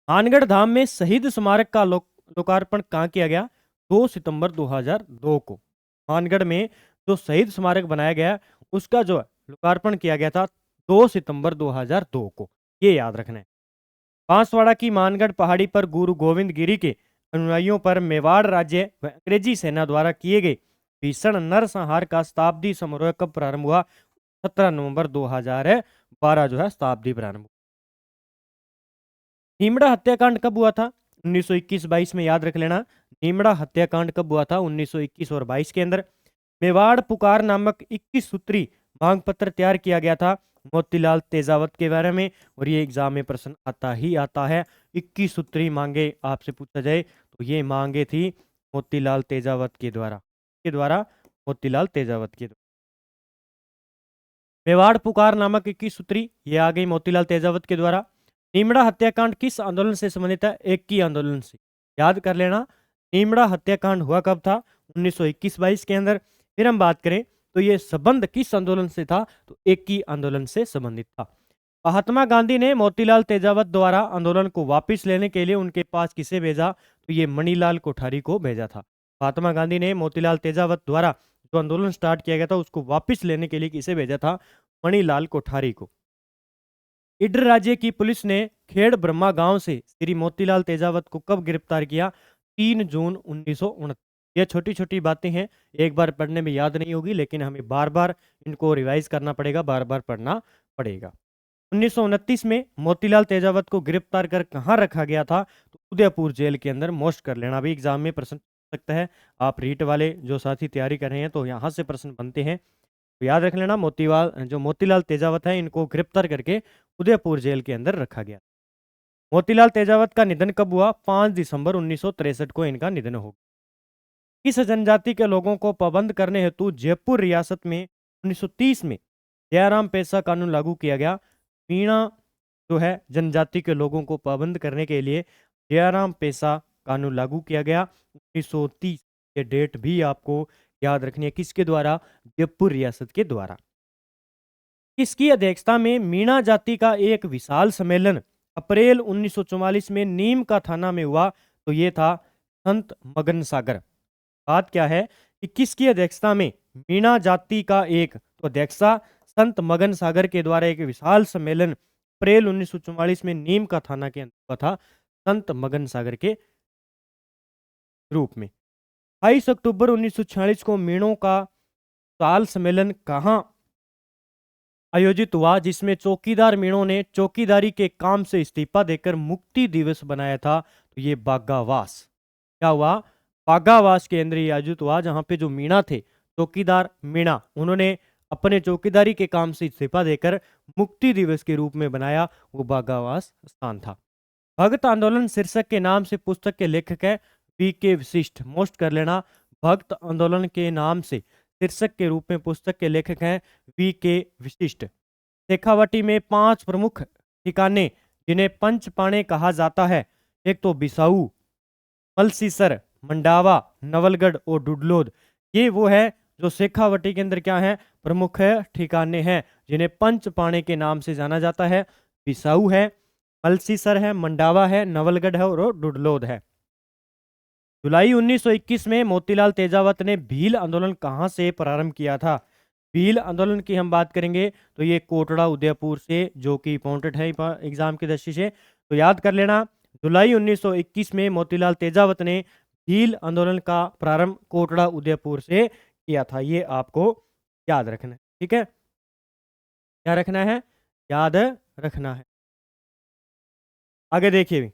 मानगढ़ धाम में शहीद स्मारक का लोकार्पण कहाँ किया गया? 2 सितंबर 2002 को। मानगढ़ में जो शहीद स्मारक बनाया गया उसका जो लोकार्पण किया गया था 2 सितंबर 2002 को, ये याद रखना है। बांसवाड़ा की मानगढ़ पहाड़ी पर गुरु गोविंद गिरी के अनुयायियों पर मेवाड़ राज्य व अंग्रेजी सेना द्वारा किए गए भीषण नरसंहार का शताब्दी समारोह कब प्रारंभ हुआ? 17 नवंबर 2012 जो है शताब्दी प्रारंभ। नीमड़ा हत्याकांड कब हुआ था? 1921-22 में, याद रख लेना। नीमड़ा हत्याकांड कब हुआ था? 1921 और 22 के अंदर। मेवाड़ पुकार नामक 21 सूत्री मांग पत्र तैयार किया गया था मोतीलाल तेजावत के बारे में, और ये एग्जाम में प्रश्न आता ही आता है। 21 सूत्री मांगे आपसे पूछा जाए तो ये मांगे थी मोतीलाल तेजावत के द्वारा मोतीलाल तेजावत के द्वारा। मेवाड़ पुकार नामक 21 सूत्री ये आ गई मोतीलाल तेजावत के द्वारा। नीमड़ा हत्याकांड किस आंदोलन से संबंधित है? एक ही आंदोलन से, याद कर लेना। नीमड़ा हत्याकांड हुआ कब था? 1921-22 के अंदर। फिर हम बात करें तो ये संबंध किस आंदोलन से था? तो एक ही आंदोलन से संबंधित था। महात्मा गांधी ने मोतीलाल तेजावत द्वारा आंदोलन को वापस लेने के लिए उनके पास किसे भेजा? तो ये मणिलाल कोठारी को भेजा था। महात्मा गांधी ने मोतीलाल तेजावत द्वारा जो आंदोलन स्टार्ट किया गया था उसको वापस लेने के लिए किसे भेजा था? मणिलाल कोठारी को। इडर राज्य की पुलिस ने खेड़ ब्रह्मा गांव से श्री मोतीलाल तेजावत को कब गिरफ्तार किया? 3 जून 1929। यह छोटी छोटी बातें हैं, एक बार पढ़ने में याद नहीं होगी, लेकिन हमें बार बार इनको रिवाइज करना पड़ेगा, बार बार पढ़ना पड़ेगा। 1929 में मोतीलाल तेजावत को गिरफ्तार कर कहाँ रखा गया था? तो उदयपुर जेल के अंदर। मोस्ट कर लेना, भी एग्जाम में प्रश्न पूछ सकता है। आप रीट वाले जो साथी तैयारी कर रहे हैं तो यहाँ से प्रश्न बनते हैं, तो याद रख लेना। मोतीलाल तेजावत है इनको गिरफ्तार करके उदयपुर जेल के अंदर रखा गया। मोतीलाल तेजावत का निधन कब हुआ? 5 दिसंबर 1963 को इनका निधन हो गया। किस जनजाति के लोगों को पाबंद करने हेतु जयपुर रियासत में 1930 में जयराम पेशा कानून लागू किया गया? मीणा जो है जनजाति के लोगों को पाबंद करने के लिए जयराम पेशा कानून लागू किया गया 1930। ये डेट भी आपको याद रखनी है। किसके द्वारा? जयपुर रियासत के द्वारा। किसकी अध्यक्षता में मीणा जाति का एक विशाल सम्मेलन अप्रैल 1944 में नीम का थाना में हुआ? तो ये था संत मगन सागर। बात क्या है कि किसकी अध्यक्षता में मीणा जाति का एक, तो अध्यक्षा संत मगन सागर के द्वारा एक विशाल सम्मेलन अप्रैल 1944 में नीम का थाना के अंदर हुआ था संत मगन सागर के रूप में। 22 अक्टूबर 1946 को मीणों का साल सम्मेलन कहाँ आयोजित हुआ जिसमें चौकीदार मीणों ने चौकीदारी के काम से इस्तीफा देकर मुक्ति दिवस बनाया था? तो ये बागावास। क्या हुआ? बागावास के अंदर ये आयोजित हुआ, जहां पे जो मीणा थे, चौकीदार मीणा, उन्होंने अपने चौकीदारी के काम से इस्तीफा देकर मुक्ति दिवस के रूप में बनाया, वो बागावास स्थान था। भक्त आंदोलन शीर्षक के नाम से पुस्तक के लेखक है वी.के. वशिष्ठ। मोस्ट कर लेना, भक्त आंदोलन के नाम से शीर्षक के रूप में पुस्तक के लेखक हैं वी.के. वशिष्ठ। शेखावाटी में 5 प्रमुख ठिकाने जिन्हें पंचपाणे कहा जाता है? एक तो बिसाऊ, मलसीसर, मंडावा, नवलगढ़ और डुडलोद। ये वो है जो शेखावटी के अंदर क्या है, प्रमुख ठिकाने हैं जिन्हें पंचपाणे के नाम से जाना जाता है। बिसाऊ है, मलसीसर है, मंडावा है, नवलगढ़ है और डुडलोद है। जुलाई 1921 में मोतीलाल तेजावत ने भील आंदोलन कहां से प्रारंभ किया था? भील आंदोलन की हम बात करेंगे तो ये कोटड़ा उदयपुर से, जो कि इंपॉर्टेंट है एग्जाम की दृष्टि से, तो याद कर लेना। जुलाई 1921 में मोतीलाल तेजावत ने भील आंदोलन का प्रारंभ कोटड़ा उदयपुर से किया था। ये आपको याद रखना है, ठीक है? क्या रखना है? याद रखना है। आगे देखिए,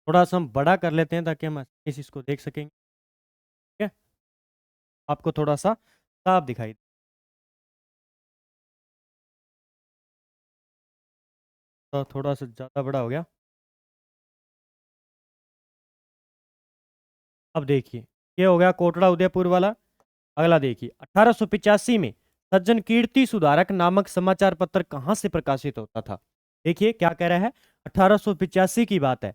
थोड़ा सा हम बड़ा कर लेते हैं ताकि हम इस चीज को देख सकेंगे, ठीक है? आपको थोड़ा सा साफ दिखाई तो थोड़ा सा ज्यादा बड़ा हो गया। अब देखिए, ये हो गया कोटड़ा उदयपुर वाला। अगला देखिए, 1885 में सज्जन कीर्ति सुधारक नामक समाचार पत्र कहां से प्रकाशित होता था? देखिए क्या कह रहा है, 1885 की बात है।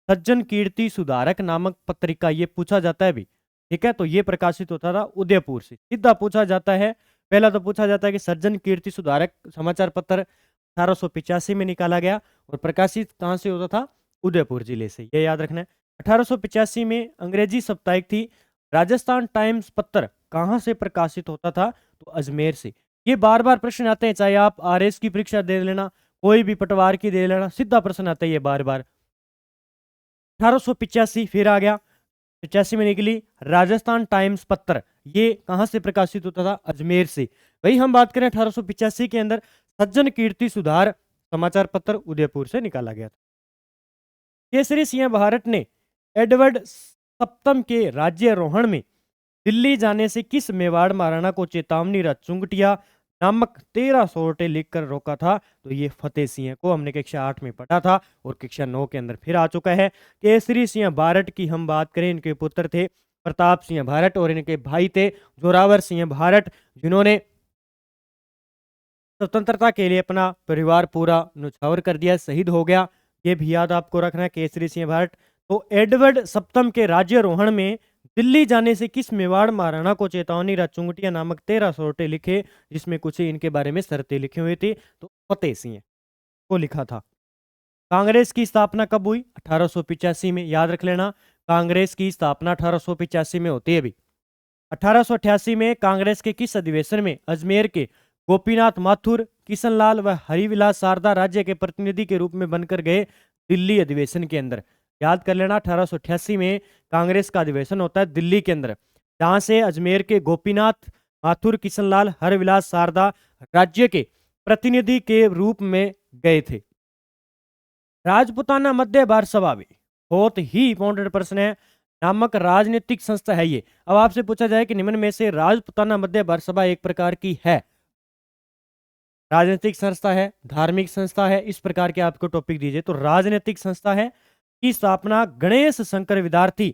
सज्जन कीर्ति सुधारक नामक पत्रिका, ये पूछा जाता है भी, ठीक है? तो ये प्रकाशित होता था उदयपुर से, सीधा पूछा जाता है। पहला तो पूछा जाता है कि सज्जन कीर्ति सुधारक समाचार पत्र 1885 में निकाला गया और प्रकाशित कहां से होता था? उदयपुर जिले से, ये याद रखना है। 1885 में अंग्रेजी साप्ताहिक थी राजस्थान टाइम्स पत्र कहां से प्रकाशित होता था? तो अजमेर से। ये बार बार प्रश्न आते हैं, चाहे आप आरएस की परीक्षा दे लेना, कोई भी पटवार की दे लेना, सीधा प्रश्न आता है ये बार बार। 1885 फिर आ गया, 85 में निकली राजस्थान टाइम्स पत्र, ये कहां से प्रकाशित होता था? अजमेर से। वही हम बात करें 1885 के अंदर सज्जन कीर्ति सुधार समाचार पत्र उदयपुर से निकाला गया था। केसरी सिंह भारत ने एडवर्ड सप्तम के राज्यारोहण में दिल्ली जाने से किस मेवाड़ महाराणा को चेतावनी रथ चुंगटिया नामक 13 सोरठे लिखकर रोका था? तो ये फतेह सिंह को हमने कक्षा 8 में पढ़ा था और कक्षा 9 के अंदर फिर आ चुका है। केसरी सिंह भारत की हम बात करें, इनके पुत्र थे प्रताप सिंह भारत और इनके भाई थे जोरावर सिंह भारत, जिन्होंने स्वतंत्रता के लिए अपना परिवार पूरा न्यौछावर कर दिया, शहीद हो गया। ये भी याद आपको रखना है, केसरी सिंह भारत। तो एडवर्ड सप्तम के राज्यारोहण में दिल्ली जाने से किस मेवाड़ महाराणा को चेतावनी रथ चुंगटिया नामक 13 सोरठे लिखे, जिसमें कुछ इनके बारे में शर्तें लिखी हुई थी? तो फतेह सिंह को लिखा था। कांग्रेस की स्थापना कब हुई? 1885 में, याद रख लेना। कांग्रेस की स्थापना 1885 में होती है। अभी 1888 में कांग्रेस के किस अधिवेशन में अजमेर के गोपीनाथ माथुर, किशनलाल व हरिविलास शारदा राज्य के प्रतिनिधि के रूप में बनकर गए दिल्ली अधिवेशन के अंदर? याद कर लेना, 1888 में कांग्रेस का अधिवेशन होता है दिल्ली के अंदर, जहां से अजमेर के गोपीनाथ माथुर, किशनलाल, हरविलास शारदा राज्य के प्रतिनिधि के रूप में गए थे। राजपुताना मध्य भारत सभा भी बहुत ही इंपॉर्टेंट प्रश्न है, नामक राजनीतिक संस्था है ये। अब आपसे पूछा जाए कि निम्न में से राजपुताना मध्य भारत सभा एक प्रकार की है, राजनीतिक संस्था है, धार्मिक संस्था है, इस प्रकार के आपको टॉपिक दीजिए तो राजनीतिक संस्था है। की स्थापना गणेश शंकर विद्यार्थी,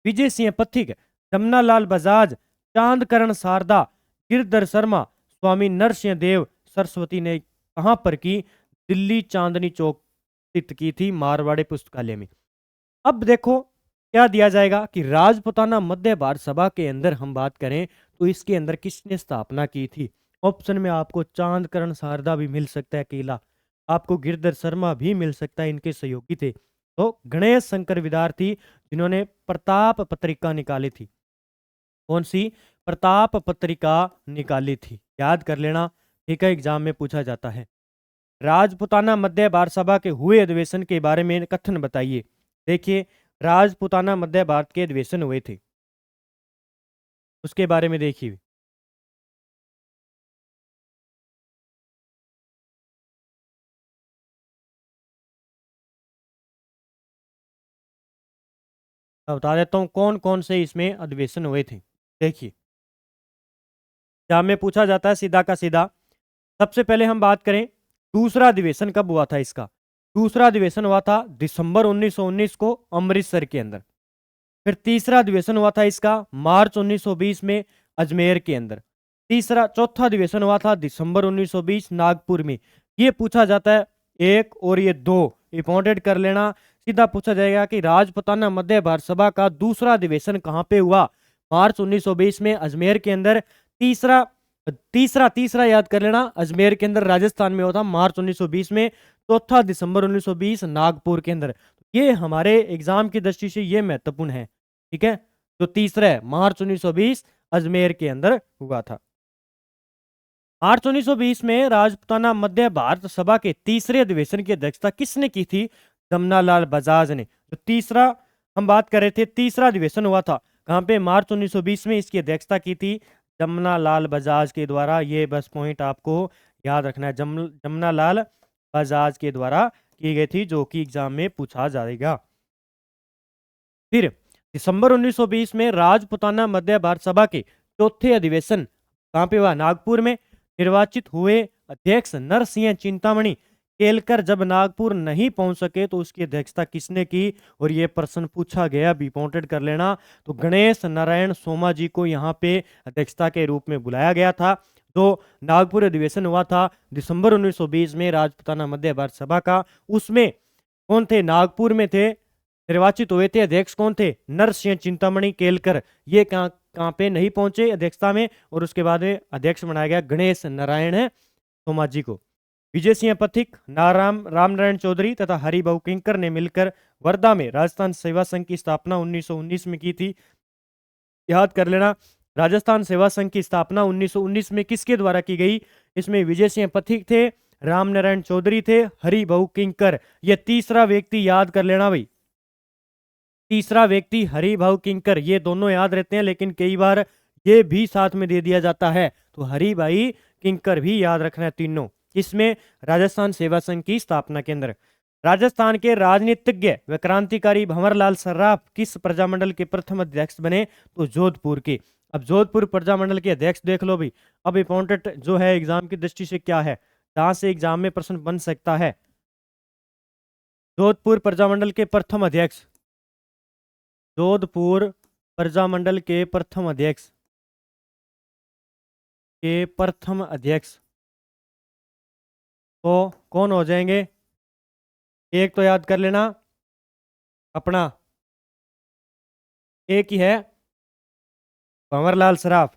विजय सिंह पथिक, जमनालाल बजाज, चांदकरण शारदा, गिरधर शर्मा, स्वामी नरसिंह देव सरस्वती ने कहां पर की? दिल्ली चांदनी चौक स्थित की थी, मारवाड़ी पुस्तकालय में। अब देखो क्या दिया जाएगा कि राजपुताना मध्य भारत सभा के अंदर हम बात करें तो इसके अंदर किसने स्थापना की थी? ऑप्शन में आपको चांदकरण शारदा भी मिल सकता है अकेला, आपको गिरधर शर्मा भी मिल सकता है, इनके सहयोगी थे। तो गणेश शंकर विद्यार्थी, जिन्होंने प्रताप पत्रिका निकाली थी। कौन सी? प्रताप पत्रिका निकाली थी, याद कर लेना, ठीक है? एग्जाम में पूछा जाता है। राजपुताना मध्य भारत सभा के हुए अधिवेशन के बारे में कथन बताइए। देखिए, राजपुताना मध्य भारत के अधिवेशन हुए थे, उसके बारे में देखिए। मैं बता देता हूँ कौन कौन से इसमें अधिवेशन हुए थे। देखिए, एग्जाम में पूछा जाता है सीधा का सीधा। सबसे पहले हम बात करें दूसरा अधिवेशन कब हुआ था इसका? दूसरा अधिवेशन हुआ था दिसंबर 1919 को अमृतसर के अंदर। फिर तीसरा अधिवेशन हुआ था इसका मार्च 1920 में अजमेर के अंदर। चौथा अधिवेशन हुआ था दिसंबर 1920 नागपुर में। ये पूछा जाता है 1 और ये 2 इंपॉर्टेंट कर लेना। सीधा पूछा जाएगा कि राजपुताना मध्य भारत सभा का दूसरा अधिवेशन कहाँ पे हुआ? मार्च 1920 में अजमेर के अंदर। तीसरा तीसरा तीसरा याद कर लेना, अजमेर के अंदर राजस्थान में हुआ था मार्च 1920 में। चौथा दिसंबर 1920 नागपुर के अंदर। ये हमारे एग्जाम की दृष्टि से ये महत्वपूर्ण है, ठीक है। जो तीसरा है मार्च 1920 अजमेर के अंदर हुआ था। मार्च 1920 में राजपुताना मध्य भारत सभा के तीसरे अधिवेशन की अध्यक्षता किसने की थी? जमनालाल बजाज ने। जो तीसरा हम बात कर रहे थे, तीसरा अधिवेशन हुआ था कहाँ पे? मार्च 1920 में। इसकी अध्यक्षता की थी जमनालाल बजाज के द्वारा। ये बस पॉइंट आपको याद रखना है, जमनालाल बजाज के द्वारा की गई थी, जो कि एग्जाम में पूछा जाएगा। फिर दिसंबर 1920 में राजपुताना मध्य भारत सभा के चौथे अधिवेशन कहाँ पे हुआ? नागपुर में। निर्वाचित हुए अध्यक्ष नरसिंह चिंतामणि केलकर जब नागपुर नहीं पहुंच सके तो उसकी अध्यक्षता किसने की? और ये प्रश्न पूछा गया, भी इंपॉर्टेंट कर लेना। तो गणेश नारायण सोमा जी को यहाँ पे अध्यक्षता के रूप में बुलाया गया था। जो नागपुर अधिवेशन हुआ था दिसंबर 1920 में राजपुताना मध्य भारत सभा का, उसमें कौन थे? नागपुर में थे। निर्वाचित हुए थे अध्यक्ष कौन थे? नरसिंह चिंतामणि केलकर। ये कहाँ पे नहीं पहुंचे अध्यक्षता में, और उसके बाद में अध्यक्ष बनाया गया गणेश नारायण सोमा जी को। विजय सिंह पथिक, रामनारायण चौधरी तथा हरिभाऊ किंकर ने मिलकर वर्धा में राजस्थान सेवा संघ की स्थापना 1919 में की थी। याद कर लेना, राजस्थान सेवा संघ की स्थापना 1919 में किसके द्वारा की गई? इसमें विजय सिंह पथिक थे, रामनारायण चौधरी थे, हरिभाऊ किंकर। ये तीसरा व्यक्ति याद कर लेना भाई, तीसरा व्यक्ति हरिभाऊ किंकर। ये दोनों याद रहते हैं, लेकिन कई बार ये भी साथ में दे दिया जाता है, तो हरिभाई किंकर भी याद रखना है तीनों। इसमें राजस्थान सेवा संघ की स्थापना के अंदर। राजस्थान के राजनीतिज्ञ व क्रांतिकारी भंवरलाल सर्राफ किस प्रजामंडल के प्रथम अध्यक्ष बने? तो जोधपुर के। अब जोधपुर प्रजामंडल के अध्यक्ष देख लो भाई। अब इंपॉर्टेंट जो है एग्जाम की दृष्टि से क्या है, जहां से एग्जाम में प्रश्न बन सकता है। जोधपुर प्रजामंडल के प्रथम अध्यक्ष, जोधपुर प्रजामंडल के प्रथम अध्यक्ष तो कौन हो जाएंगे? एक तो याद कर लेना अपना, एक ही है भंवरलाल सराफ,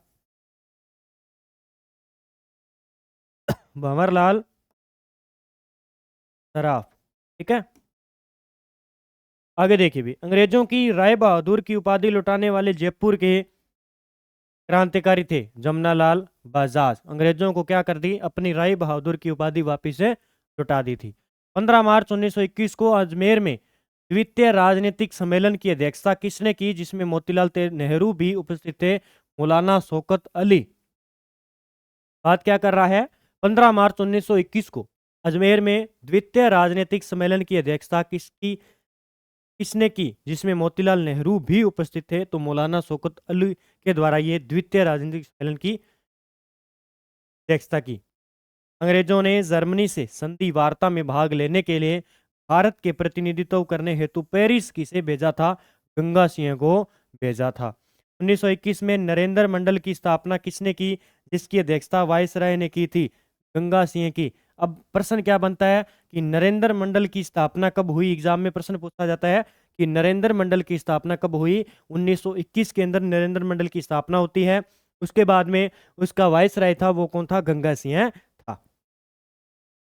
भंवरलाल सराफ, ठीक है। आगे देखिए भी, अंग्रेजों की राय बहादुर की उपाधि लुटाने वाले जयपुर के क्रांतिकारी थे जमनालाल बजाज। अंग्रेजों को क्या कर दी? अपनी राय बहादुर की उपाधि वापिस से लुटा दी थी। 15 मार्च 1921 को अजमेर में द्वितीय राजनीतिक सम्मेलन की अध्यक्षता किसने की, जिसमें मोतीलाल नेहरू भी उपस्थित थे? मौलाना शौकत अली। बात क्या कर रहा है? 15 मार्च 1921 को अजमेर में द्वितीय राजनीतिक सम्मेलन की अध्यक्षता किसने की, जिसमें मोतीलाल नेहरू भी उपस्थित थे? तो मौलाना शौकत अली के द्वारा ये द्वितीय राजनीतिक सम्मेलन की अध्यक्षता की। अंग्रेजों ने जर्मनी से संधि वार्ता में भाग लेने के लिए भारत के प्रतिनिधित्व करने हेतु पेरिस किसे भेजा था? गंगा सिंह को भेजा था। 1921 में नरेंद्र मंडल की स्थापना किसने की, जिसकी अध्यक्षता वायसराय ने की थी? गंगा सिंह की। अब प्रश्न क्या बनता है कि नरेंद्र मंडल की स्थापना कब हुई? एग्जाम में प्रश्न पूछा जाता है कि नरेंद्र मंडल की स्थापना कब हुई? 1921 के अंदर नरेंद्र मंडल की स्थापना होती है। उसके बाद में उसका वायसराय था, वो कौन था? गंगा सिंह था।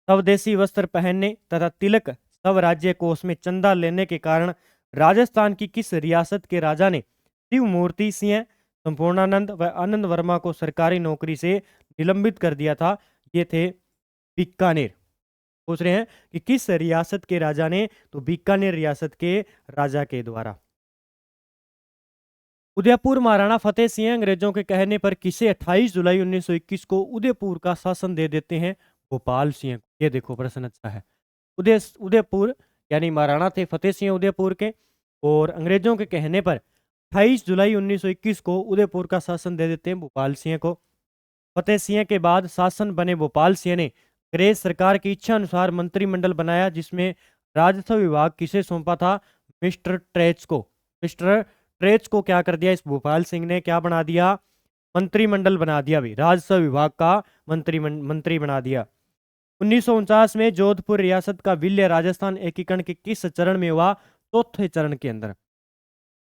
स्वदेशी वस्त्र पहनने तथा तिलक स्वराज्य कोष में चंदा लेने के कारण राजस्थान की किस रियासत के राजा ने शिव मूर्ति सिंह, संपूर्णानंद व आनंद वर्मा को सरकारी नौकरी से निलंबित कर दिया था? ये थे बीकानेर। पूछ रहे हैं कि किस रियासत के राजा ने? तो बीकानेर रियासत के राजा के द्वारा। उदयपुर महाराणा फतेह सिंह अंग्रेजों के कहने पर किसे 28 जुलाई 1921 को उदयपुर का शासन दे देते हैं? गोपाल सिंह। ये देखो प्रश्न अच्छा है। उदयपुर यानी महाराणा थे फतेह सिंह उदयपुर के, और अंग्रेजों के कहने पर 28 जुलाई 1921 को उदयपुर का शासन दे देते हैं भोपाल सिंह को। फतेह सिंह के बाद शासन बने भोपाल सिंह ने अंग्रेज सरकार की इच्छा अनुसार मंत्रिमंडल बनाया, जिसमें राजस्व विभाग किसे सौंपा था? मिस्टर ट्रेच को। मिस्टर ट्रेच को क्या कर दिया? इस भोपाल सिंह ने क्या बना दिया? मंत्रिमंडल बना दिया भाई, राजस्व विभाग का मंत्री बना दिया। 1949 में जोधपुर रियासत का विलय राजस्थान एकीकरण के किस चरण में हुआ? चौथे चरण के अंदर।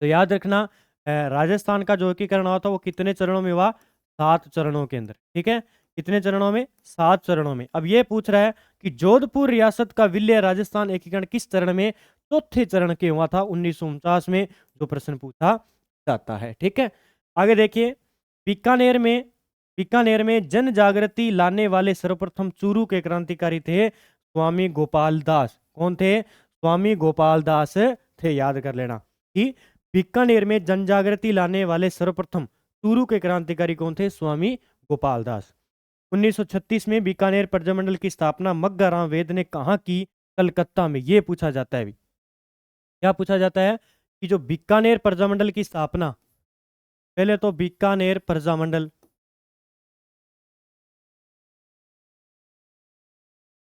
तो याद रखना, राजस्थान का जो एकीकरण हुआ था वो कितने चरणों में हुआ? 7 चरणों के अंदर। ठीक है, कितने चरणों में? 7 चरणों में। अब ये पूछ रहा है कि जोधपुर रियासत का विलय राजस्थान एकीकरण किस चरण में? चौथे चरण के हुआ था 1949 में, जो प्रश्न पूछा जाता है। ठीक है, आगे देखिए, बीकानेर में जन जागृति लाने वाले सर्वप्रथम चूरू के क्रांतिकारी थे स्वामी गोपाल दास। कौन थे? स्वामी गोपाल दास थे। याद कर लेना कि बीकानेर में जन जागृति लाने वाले सर्वप्रथम चूरू के क्रांतिकारी कौन थे? स्वामी गोपाल दास। 1936 में बीकानेर प्रजामंडल की स्थापना मग्गाराम वेद ने कहाँ की? कलकत्ता में। ये पूछा जाता है अभी। क्या पूछा जाता है कि जो बीकानेर प्रजामंडल की स्थापना, पहले तो बीकानेर प्रजामंडल,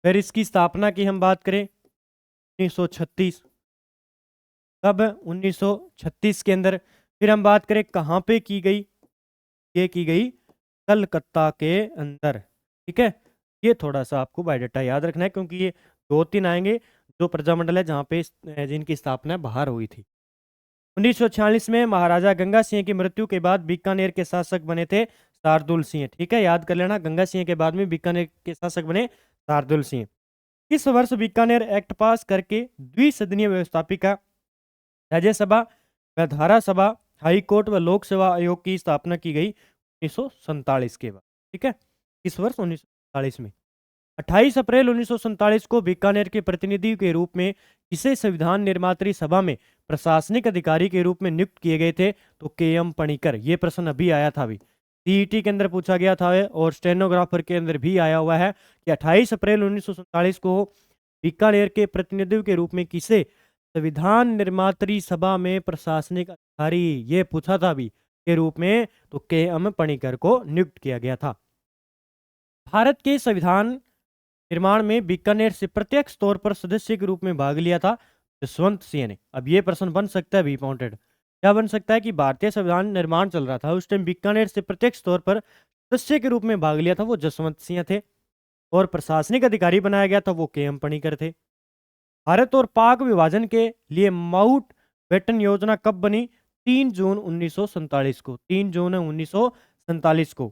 फिर इसकी स्थापना की हम बात करें 1936। कब? 1936 के अंदर। फिर हम बात करें कहाँ पे की गई? ये की गई कलकत्ता के अंदर। ठीक है, ये थोड़ा सा आपको बायोडाटा याद रखना है, क्योंकि ये 2-3 आएंगे जो प्रजामंडल है जहाँ पे जिनकी स्थापना बाहर हुई थी। 1946 में महाराजा गंगा सिंह की मृत्यु के बाद बीकानेर के शासक बने थे शार्दुल सिंह। ठीक है, याद कर लेना, गंगा सिंह के बाद में बीकानेर के शासक बने शार्दुल सिंह। किस वर्ष बीकानेर एक्ट पास करके द्विसदनीय व्यवस्थापिका, राज्यसभा व धारा सभा, हाई कोर्ट व लोक सेवा आयोग की स्थापना की गई? 1947 के बाद। ठीक है, इस वर्ष 1947 में। 28 अप्रैल 1947 को बीकानेर के प्रतिनिधि के रूप में किसे संविधान निर्मात्री सभा में प्रशासनिक अधिकारी के रूप में नियुक्त किए गए थे? तो के.एम. पणिकर। ये प्रश्न अभी आया था अभी, सीईटी के अंदर पूछा गया था और स्टेनोग्राफर के अंदर भी आया हुआ है कि 28 अप्रैल 1947 को बीकानेर के प्रतिनिधि के रूप में किसे संविधान निर्मात्री सभा में प्रशासनिक अधिकारी, ये पूछा था अभी, के रूप में, तो के.एम. पणिकर को नियुक्त किया गया था। भारत के संविधान निर्माण में बीकानेर से प्रत्यक्ष तौर पर सदस्य के रूप में भाग लिया था जसवंत सिंह ने। अब ये प्रश्न बन सकता है भी इंपॉर्टेंट, क्या बन सकता है कि भारतीय संविधान निर्माण चल रहा था, उस टाइम बीकानेर से प्रत्यक्ष तौर पर सदस्य के रूप में भाग लिया था वो जसवंत सिंह थे, और प्रशासनिक अधिकारी बनाया गया था वो के.एम. पणिकर थे। भारत और पाक विभाजन के लिए माउंट बेटन योजना कब बनी? 3 जून 1947 को। 3 जून 1947 को।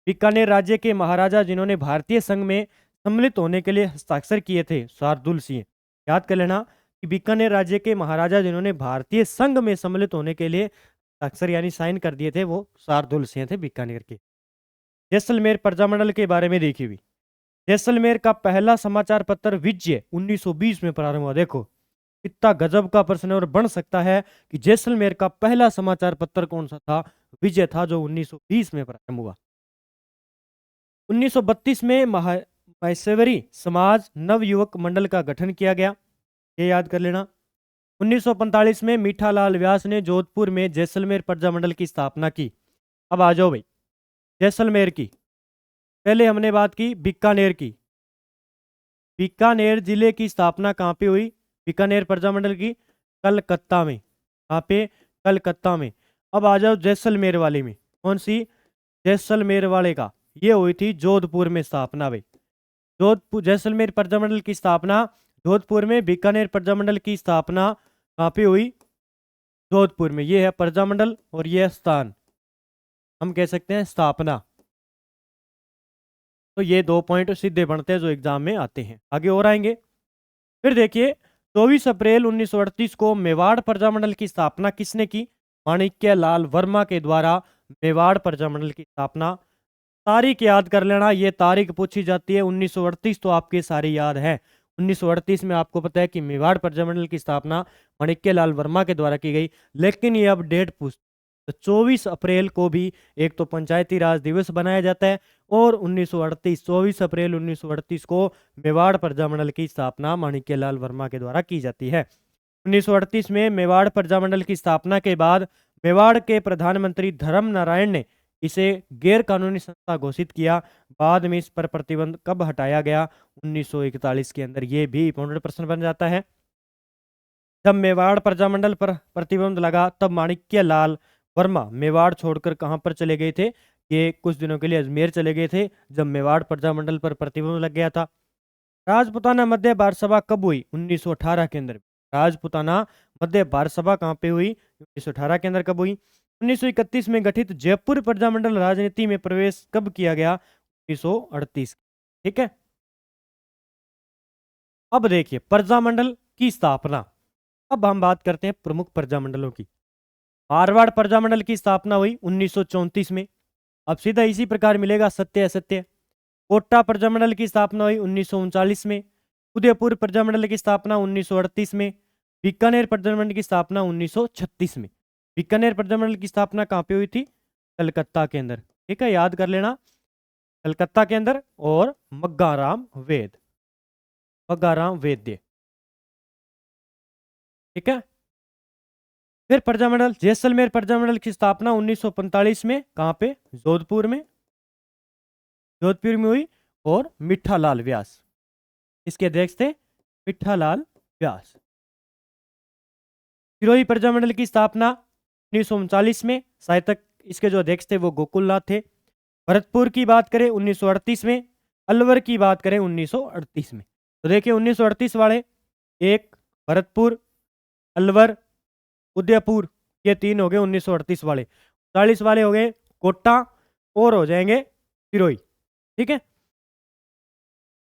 बीकानेर राज्य के महाराजा जिन्होंने भारतीय संघ में सम्मिलित होने के लिए हस्ताक्षर किए थे? शार्दुल सिंह। याद कर लेना कि बीकानेर राज्य के महाराजा जिन्होंने भारतीय संघ में सम्मिलित होने के लिए हस्ताक्षर यानी साइन कर दिए थे वो शार्दुल सिंह थे बीकानेर के। जैसलमेर प्रजामंडल के बारे में देखी हुई। जैसलमेर का पहला समाचार पत्र विजय 1920 में प्रारंभ हुआ। देखो इतना गजब का प्रश्न और बन सकता है कि जैसलमेर का पहला समाचार पत्र कौन सा था? विजय था, जो 1920 में प्रारंभ हुआ। 1932 में महेश्वरी समाज नवयुवक मंडल का गठन किया गया, ये याद कर लेना। 1945 में मीठालाल व्यास ने जोधपुर में जैसलमेर प्रजामंडल की स्थापना की। अब आ जाओ भाई, जैसलमेर की पहले हमने बात की बीकानेर की। बीकानेर जिले की स्थापना कहाँ पे हुई? बीकानेर प्रजामंडल की कलकत्ता में। कहाँ पे? कलकत्ता में। अब आ जाओ जैसलमेर वाले में। कौन सी? जैसलमेर वाले का ये हुई थी जोधपुर में स्थापना भाई। जोधपुर जैसलमेर प्रजामंडल की स्थापना जोधपुर में, बीकानेर प्रजामंडल की स्थापना कहाँ पे हुई? जोधपुर में। ये है प्रजामंडल और ये है स्थान, हम कह सकते हैं स्थापना। तो ये 2 पॉइंट सीधे बनते हैं जो एग्जाम में आते हैं। आगे और आएंगे। फिर देखिए 24 अप्रैल 1938 को मेवाड़ प्रजामंडल की स्थापना किसने की? माणिक्य लाल वर्मा के द्वारा मेवाड़ प्रजामंडल की स्थापना। तारीख याद कर लेना, ये तारीख पूछी जाती है। 1938 तो आपके सारे याद है। 1938 में आपको पता है कि मेवाड़ प्रजामंडल की स्थापना माणिक्य लाल वर्मा के द्वारा की गई, लेकिन ये अब डेट पूछ, तो 24 अप्रैल को भी एक तो पंचायती राज दिवस बनाया जाता है और 24 अप्रैल 1938 को मेवाड़ प्रजामंडल की स्थापना माणिक्य लाल वर्मा के द्वारा की जाती है। 1938 में मेवाड़ प्रजामंडल की स्थापना के बाद मेवाड़ के प्रधानमंत्री धर्म नारायण ने इसे गैर कानूनी संस्था घोषित किया। बाद में इस पर प्रतिबंध कब हटाया गया? 1941 के अंदर। ये भी इंपॉर्टेंट प्रश्न बन जाता है। जब मेवाड़ प्रजामंडल पर प्रतिबंध लगा तब माणिक्य लाल वर्मा मेवाड़ छोड़कर कहां पर चले गए थे? ये कुछ दिनों के लिए अजमेर चले गए थे जब मेवाड़ प्रजामंडल पर प्रतिबंध लग गया था। राजपूताना मध्य भारत सभा कब हुई? 1918 के अंदर। राजपूताना मध्य भारत सभा कहाँ पे हुई? 1918 के अंदर। कब हुई? 1931 में गठित जयपुर प्रजामंडल राजनीति में प्रवेश कब किया गया? 1938। ठीक है। अब देखिए प्रजामंडल की स्थापना। अब हम बात करते हैं प्रमुख प्रजामंडलों की। मारवाड़ प्रजामंडल की स्थापना हुई 1934 में। अब सीधा इसी प्रकार मिलेगा सत्य असत्य। कोटा प्रजामंडल की स्थापना हुई 1939 में। उदयपुर प्रजामंडल की स्थापना 1938 में। बीकानेर प्रजामंडल की स्थापना 1936 में। बीकानेर प्रजामंडल की स्थापना कहाँ पे हुई थी? कलकत्ता के अंदर। ठीक है, याद कर लेना, कलकत्ता के अंदर। और मग्गाराम वेद्य। ठीक है। फिर प्रजामंडल जैसलमेर प्रजामंडल की स्थापना 1945 में। कहाँ पे? जोधपुर में। जोधपुर में हुई। और मिठालाल व्यास इसके अध्यक्ष थे। मिठालाल व्यास। सिरोही प्रजामंडल की स्थापना 1939 में। शायद तक इसके जो अध्यक्ष थे वो गोकुलनाथ थे। भरतपुर की बात करें 1938 में। अलवर की बात करें 1938 में। तो देखिए 1938 वाले एक, भरतपुर, अलवर, उदयपुर, ये तीन हो गए 1938 वाले। 40 वाले हो गए कोटा और हो जाएंगे सिरोही। ठीक है।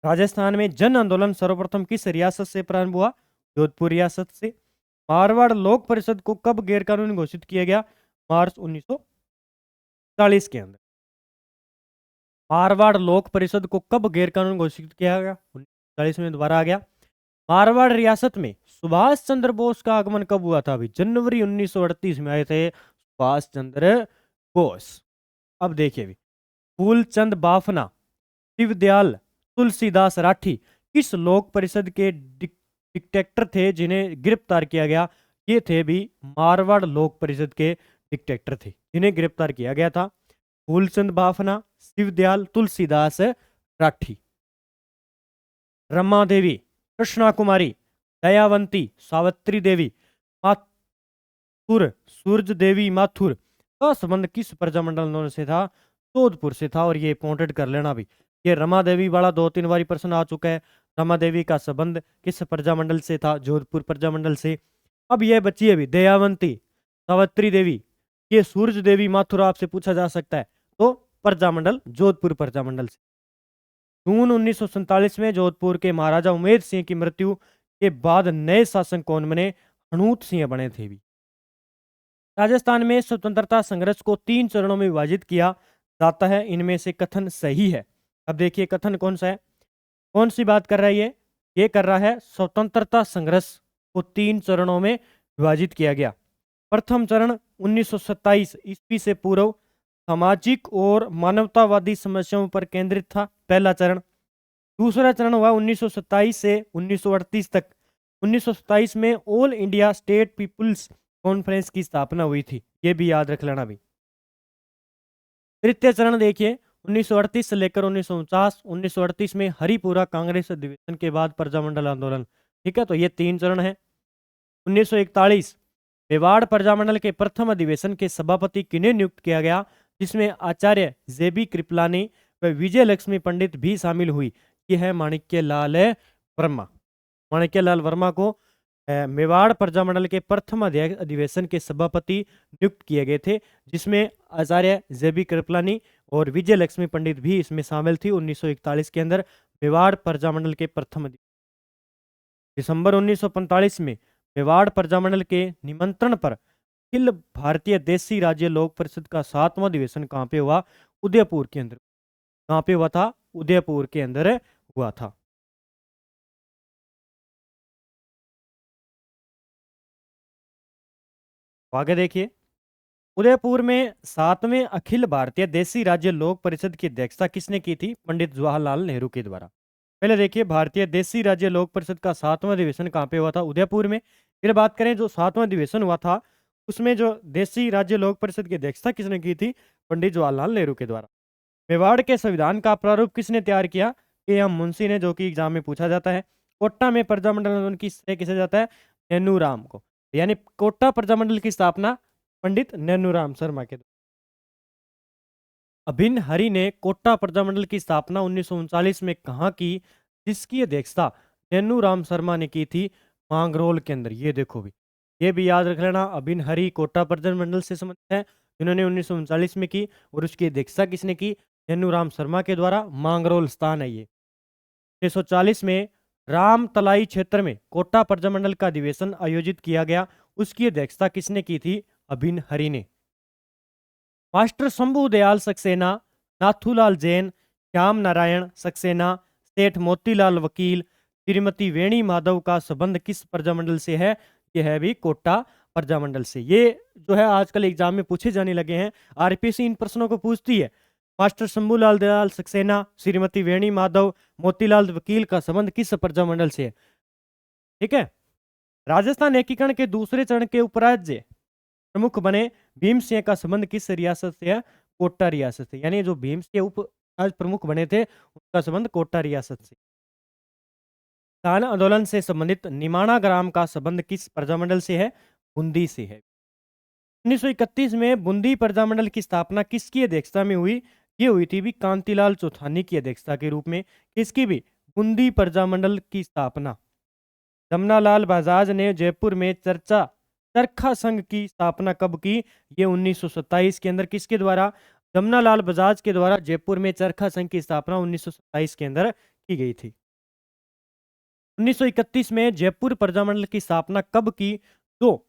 राजस्थान में जन आंदोलन सर्वप्रथम किस रियासत से प्रारंभ हुआ? जोधपुर रियासत से। मारवाड़ लोक परिषद को कब गैरकानूनी घोषित किया गया? मार्च 1940 के अंदर। मारवाड़ लोक परिषद को कब गैरकानूनी घोषित किया गया? 1940 में दोबारा आ गया। मारवाड़ रियासत में सुभाष चंद्र बोस का आगमन कब हुआ था? अभी जनवरी 1938 में आए थे सुभाष चंद्र बोस। अब देखिए अभी फूलचंद बाफना, शिवदयाल तुलसीदास राठी किस लोक परिषद के डिक्टेटर थे जिन्हें गिरफ्तार किया गया? ये थे भी मारवाड़ लोक परिषद के डिक्टेटर थे जिन्हें गिरफ्तार किया गया था। फूलचंद बाफना, शिवदयाल तुलसीदास राठी। रमा देवी, कृष्णा कुमारी, दयावंती, सावित्री देवी, माथुर, सूरज देवी माथुर का संबंध किस प्रजामंडल से था? जोधपुर से था। और ये पॉइंटेड कर लेना भी, ये रमा देवी वाला 2-3 बारी प्रश्न आ चुका है। रमा देवी का संबंध किस प्रजामंडल से था? जोधपुर प्रजामंडल से। अब ये बची है भी दयावंती, सावित्री देवी, ये सूरज देवी माथुर आपसे पूछा जा सकता है। तो प्रजामंडल जोधपुर प्रजामंडल से। जून 1947 में जोधपुर के महाराजा उमेद सिंह की मृत्यु के बाद नए शासक कौन बने? हनूत सिंह बने थे भी। राजस्थान में स्वतंत्रता संघर्ष को 3 चरणों में विभाजित किया जाता है, इनमें से कथन सही है? अब देखिए कथन कौन सा है, कौन सी बात कर रहा है ये कर रहा है स्वतंत्रता संघर्ष को 3 चरणों में विभाजित किया गया। प्रथम चरण 1927 ईस्वी से पूर्व सामाजिक और मानवतावादी समस्याओं पर केंद्रित था, पहला चरण। दूसरा चरण हुआ 1927 से 1938 तक। 1927 में All India State People's Conference की स्थापना हुई थी, ये भी याद रख लेना भी। तृतीय चरण देखिए 1938 से लेकर 1949। 1938 में हरिपुरा कांग्रेस अधिवेशन के बाद प्रजामंडल आंदोलन। ठीक है, तो ये 3 चरण है। 1941 मेवाड़ प्रजामंडल के प्रथम अधिवेशन के सभापति किन्हें नियुक्त किया गया, जिसमें आचार्य जेबी कृपलानी व विजय लक्ष्मी पंडित भी शामिल हुई? यह है माणिक्यलाल वर्मा। माणिक्यलाल वर्मा को मेवाड़ प्रजामंडल के प्रथम अधिवेशन के सभापति नियुक्त किए गए थे, जिसमें आचार्य जेबी कृपलानी और विजय लक्ष्मी पंडित भी इसमें शामिल थी। 1941 के अंदर मेवाड़ प्रजामंडल के प्रथम दिसंबर 1945 में मेवाड़ प्रजामंडल के निमंत्रण पर अखिल भारतीय देशी राज्य लोक परिषद का 7वां अधिवेशन कहाँ पे हुआ? उदयपुर के अंदर। कहाँ पे हुआ था? उदयपुर के अंदर हुआ था। आगे देखिए उदयपुर में 7वें अखिल भारतीय देशी राज्य लोक परिषद की अध्यक्षता किसने की थी? पंडित जवाहरलाल नेहरू के द्वारा। पहले देखिए भारतीय देशी राज्य लोक परिषद का 7वां अधिवेशन कहाँ पे हुआ था? उदयपुर में। फिर बात करें जो 7वां अधिवेशन हुआ था उसमें जो देशी राज्य लोक परिषद की अध्यक्षता किसने की थी? पंडित जवाहरलाल नेहरू के द्वारा। मेवाड़ के संविधान का प्रारूप किसने तैयार किया? के एम मुंशी ने, जो कि एग्जाम में पूछा जाता है। कोटा में प्रजामंडल आंदोलन किसे जाता है? नैनूराम को। यानी कोटा प्रजामंडल की स्थापना पंडित नैनूराम शर्मा के द्वारा। अभिन हरि ने कोटा प्रजामंडल की स्थापना 1939 में कहाँ की, जिसकी अध्यक्षता नेन्नूराम शर्मा ने की थी? मांगरोल के अंदर। ये देखो भी, ये भी याद रख लेना। अभिन हरि कोटा प्रजामंडल से संबंधित है, जिन्होंने 1939 में की, और उसकी अध्यक्षता किसने की? नेन्नूराम शर्मा के द्वारा। मांगरोल स्थान है ये। 1940 में रामतलाई क्षेत्र में कोटा प्रजामंडल का अधिवेशन आयोजित किया गया, उसकी अध्यक्षता किसने की थी? अभिन हरि ने। मास्टर शंभू दयाल सक्सेना, नाथूलाल जैन, श्याम नारायण सक्सेना, सेठ मोतीलाल वकील, श्रीमती वेणी माधव का संबंध किस प्रजामंडल से है? यह है भी कोटा प्रजामंडल से। ये जो है आजकल एग्जाम में पूछे जाने लगे हैं। आरपीएससी इन प्रश्नों को पूछती है। मास्टर शंभूलाल दयाल सक्सेना, श्रीमती वेणी माधव, मोतीलाल वकील का संबंध किस प्रजामंडल से है? ठीक है। राजस्थान एकीकरण के दूसरे चरण के उपराज्य प्रमुख बने भीमसिंह का संबंध किस रियासत से है? कोटा रियासत से। यानी जो भीमसिंह उप आज प्रमुख बने थे, उनका संबंध कोटा रियासत से। किसान आंदोलन से संबंधित निमाणा ग्राम का संबंध किस प्रजामंडल से है? बूंदी से है। 1931 में बूंदी प्रजामंडल की स्थापना किसकी अध्यक्षता में हुई? ये हुई थी भी कांतिलाल चौथानी की अध्यक्षता के रूप में। किसकी भी? बूंदी प्रजामंडल की स्थापना। जमनालाल बजाज ने जयपुर में चरखा संघ की स्थापना कब की? ये 1927 के अंदर। किसके द्वारा? जमनालाल बजाज के द्वारा जयपुर में चरखा संघ की स्थापना 1927 के अंदर की गई थी। 1931 में जयपुर प्रजामंडल की स्थापना कब की? तो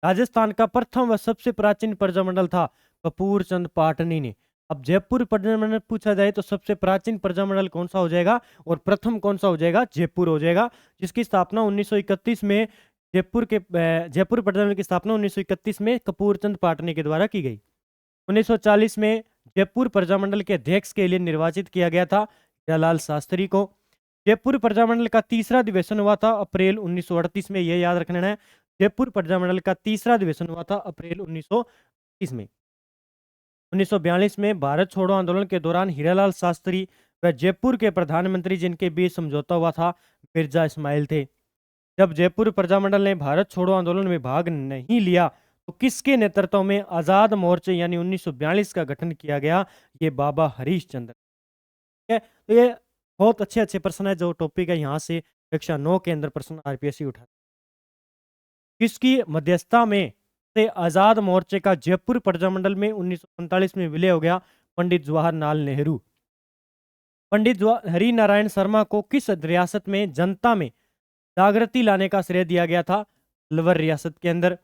राजस्थान का प्रथम व सबसे प्राचीन प्रजामंडल था कपूर चंद पाटनी ने। अब जयपुर प्रजामंडल पूछा जाए तो सबसे प्राचीन प्रजामंडल कौन सा हो जाएगा और प्रथम कौन सा हो जाएगा? जयपुर हो जाएगा, जिसकी स्थापना 1931 में जयपुर प्रजामंडल की स्थापना 1931 में कपूर चंद पाटनी के द्वारा की गई। 1940 में जयपुर प्रजामंडल के अध्यक्ष के लिए निर्वाचित किया गया था जयलाल शास्त्री को। जयपुर प्रजामंडल का तीसरा अधिवेशन हुआ था अप्रैल 1938 में। यह याद रखना है, जयपुर प्रजामंडल का तीसरा अधिवेशन हुआ था अप्रैल 1930 में। 1942 में भारत छोड़ो आंदोलन के दौरान हीरालाल शास्त्री व जयपुर के प्रधानमंत्री जिनके बीच समझौता हुआ था, मिर्जा इस्माइल थे। जब जयपुर प्रजामंडल ने भारत छोड़ो आंदोलन में भाग नहीं लिया तो किसके नेतृत्व में आजाद मोर्चे यानी 1942 का गठन किया गया? ये बाबा हरीश चंद्र। ठीक है, तो ये बहुत अच्छे अच्छे प्रश्न है जो टॉपिक है, यहाँ से कक्षा 9 के अंदर प्रश्न आरपीएससी उठा। किसकी मध्यस्थता में से आजाद मोर्चे का जयपुर प्रजामंडल में 1945 में विलय हो गया? पंडित जवाहरलाल नेहरू। पंडित हरि नारायण शर्मा को किस रियासत में जनता में जागृति लाने का श्रेय दिया गया था? अलवर रियासत के अंदर।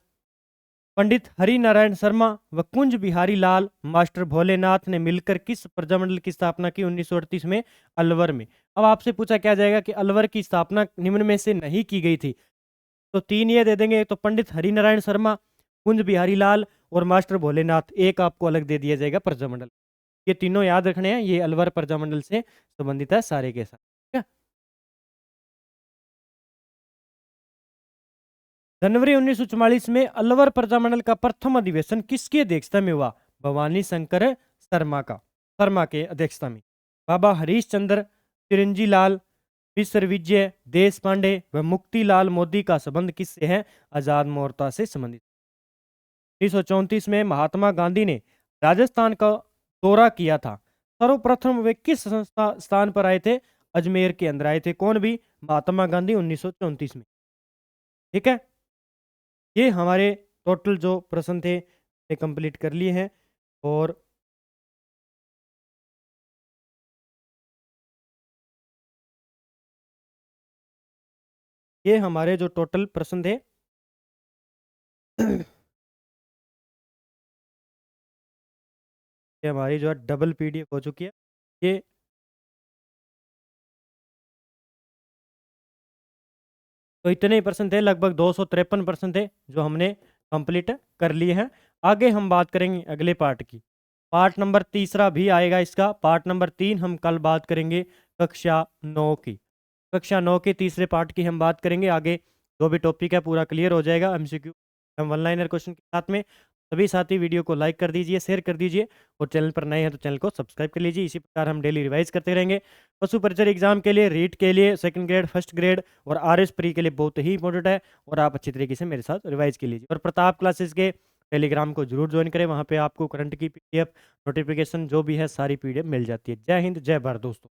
पंडित हरि नारायण शर्मा व कुंज बिहारी लाल मास्टर भोलेनाथ ने मिलकर किस प्रजामंडल की स्थापना की 1938 में? अलवर में। अब आपसे पूछा क्या जाएगा कि अलवर की स्थापना निम्न में से नहीं की गई थी, तो तीन ये दे देंगे। तो पंडित हरि नारायण शर्मा, कुंज बिहारी लाल और मास्टर भोलेनाथ, एक आपको अलग दे दिया जाएगा प्रजामंडल। ये तीनों याद रखने हैं, ये अलवर प्रजामंडल से संबंधित है सारे के साथ। जनवरी 1944 में अलवर प्रजामंडल का प्रथम अधिवेशन किसकी अध्यक्षता में हुआ? भवानी शंकर शर्मा के अध्यक्षता में। बाबा हरीश चंद्र, चिरंजी लाल, विश्व विजय देश पांडे व मुक्तिलाल मोदी का संबंध किससे है? आजाद मोर्चा से संबंधित। 1934 में महात्मा गांधी ने राजस्थान का दौरा किया था। सर्वप्रथम वे किस स्थान पर आए थे? अजमेर के अंदर आए थे। कौन भी? महात्मा गांधी 1934 में। ठीक है, ये हमारे टोटल जो प्रश्न थे ये कंप्लीट कर लिए हैं। और ये हमारे जो टोटल प्रश्न थे ये हमारी जो है डबल पीडीएफ हो चुकी है। ये तो इतने ही प्रश्न थे, लगभग 253 प्रश्न थे जो हमने कंप्लीट कर लिए हैं। आगे हम बात करेंगे अगले पार्ट की। पार्ट नंबर तीसरा भी आएगा इसका। पार्ट नंबर 3 हम कल बात करेंगे कक्षा 9 की। कक्षा 9 के तीसरे पार्ट की हम बात करेंगे। आगे जो भी टॉपिक है पूरा क्लियर हो जाएगा एमसीक्यू हम वन लाइनर क्वेश्चन के साथ में। सभी साथी वीडियो को लाइक कर दीजिए, शेयर कर दीजिए, और चैनल पर नए हैं तो चैनल को सब्सक्राइब कर लीजिए। इसी प्रकार हम डेली रिवाइज करते रहेंगे। पशु परिचय एग्जाम के लिए, रीट के लिए, सेकंड ग्रेड, फर्स्ट ग्रेड और आरएस प्री के लिए बहुत ही इंपॉर्टेंट है, और आप अच्छी तरीके से मेरे साथ रिवाइज कर लीजिए। और प्रताप क्लासेस के टेलीग्राम को ज़रूर ज्वाइन करें, वहाँ पे आपको करंट की पीडीएफ, नोटिफिकेशन जो भी है सारी पीडीएफ मिल जाती है। जय हिंद, जय भारत दोस्तों।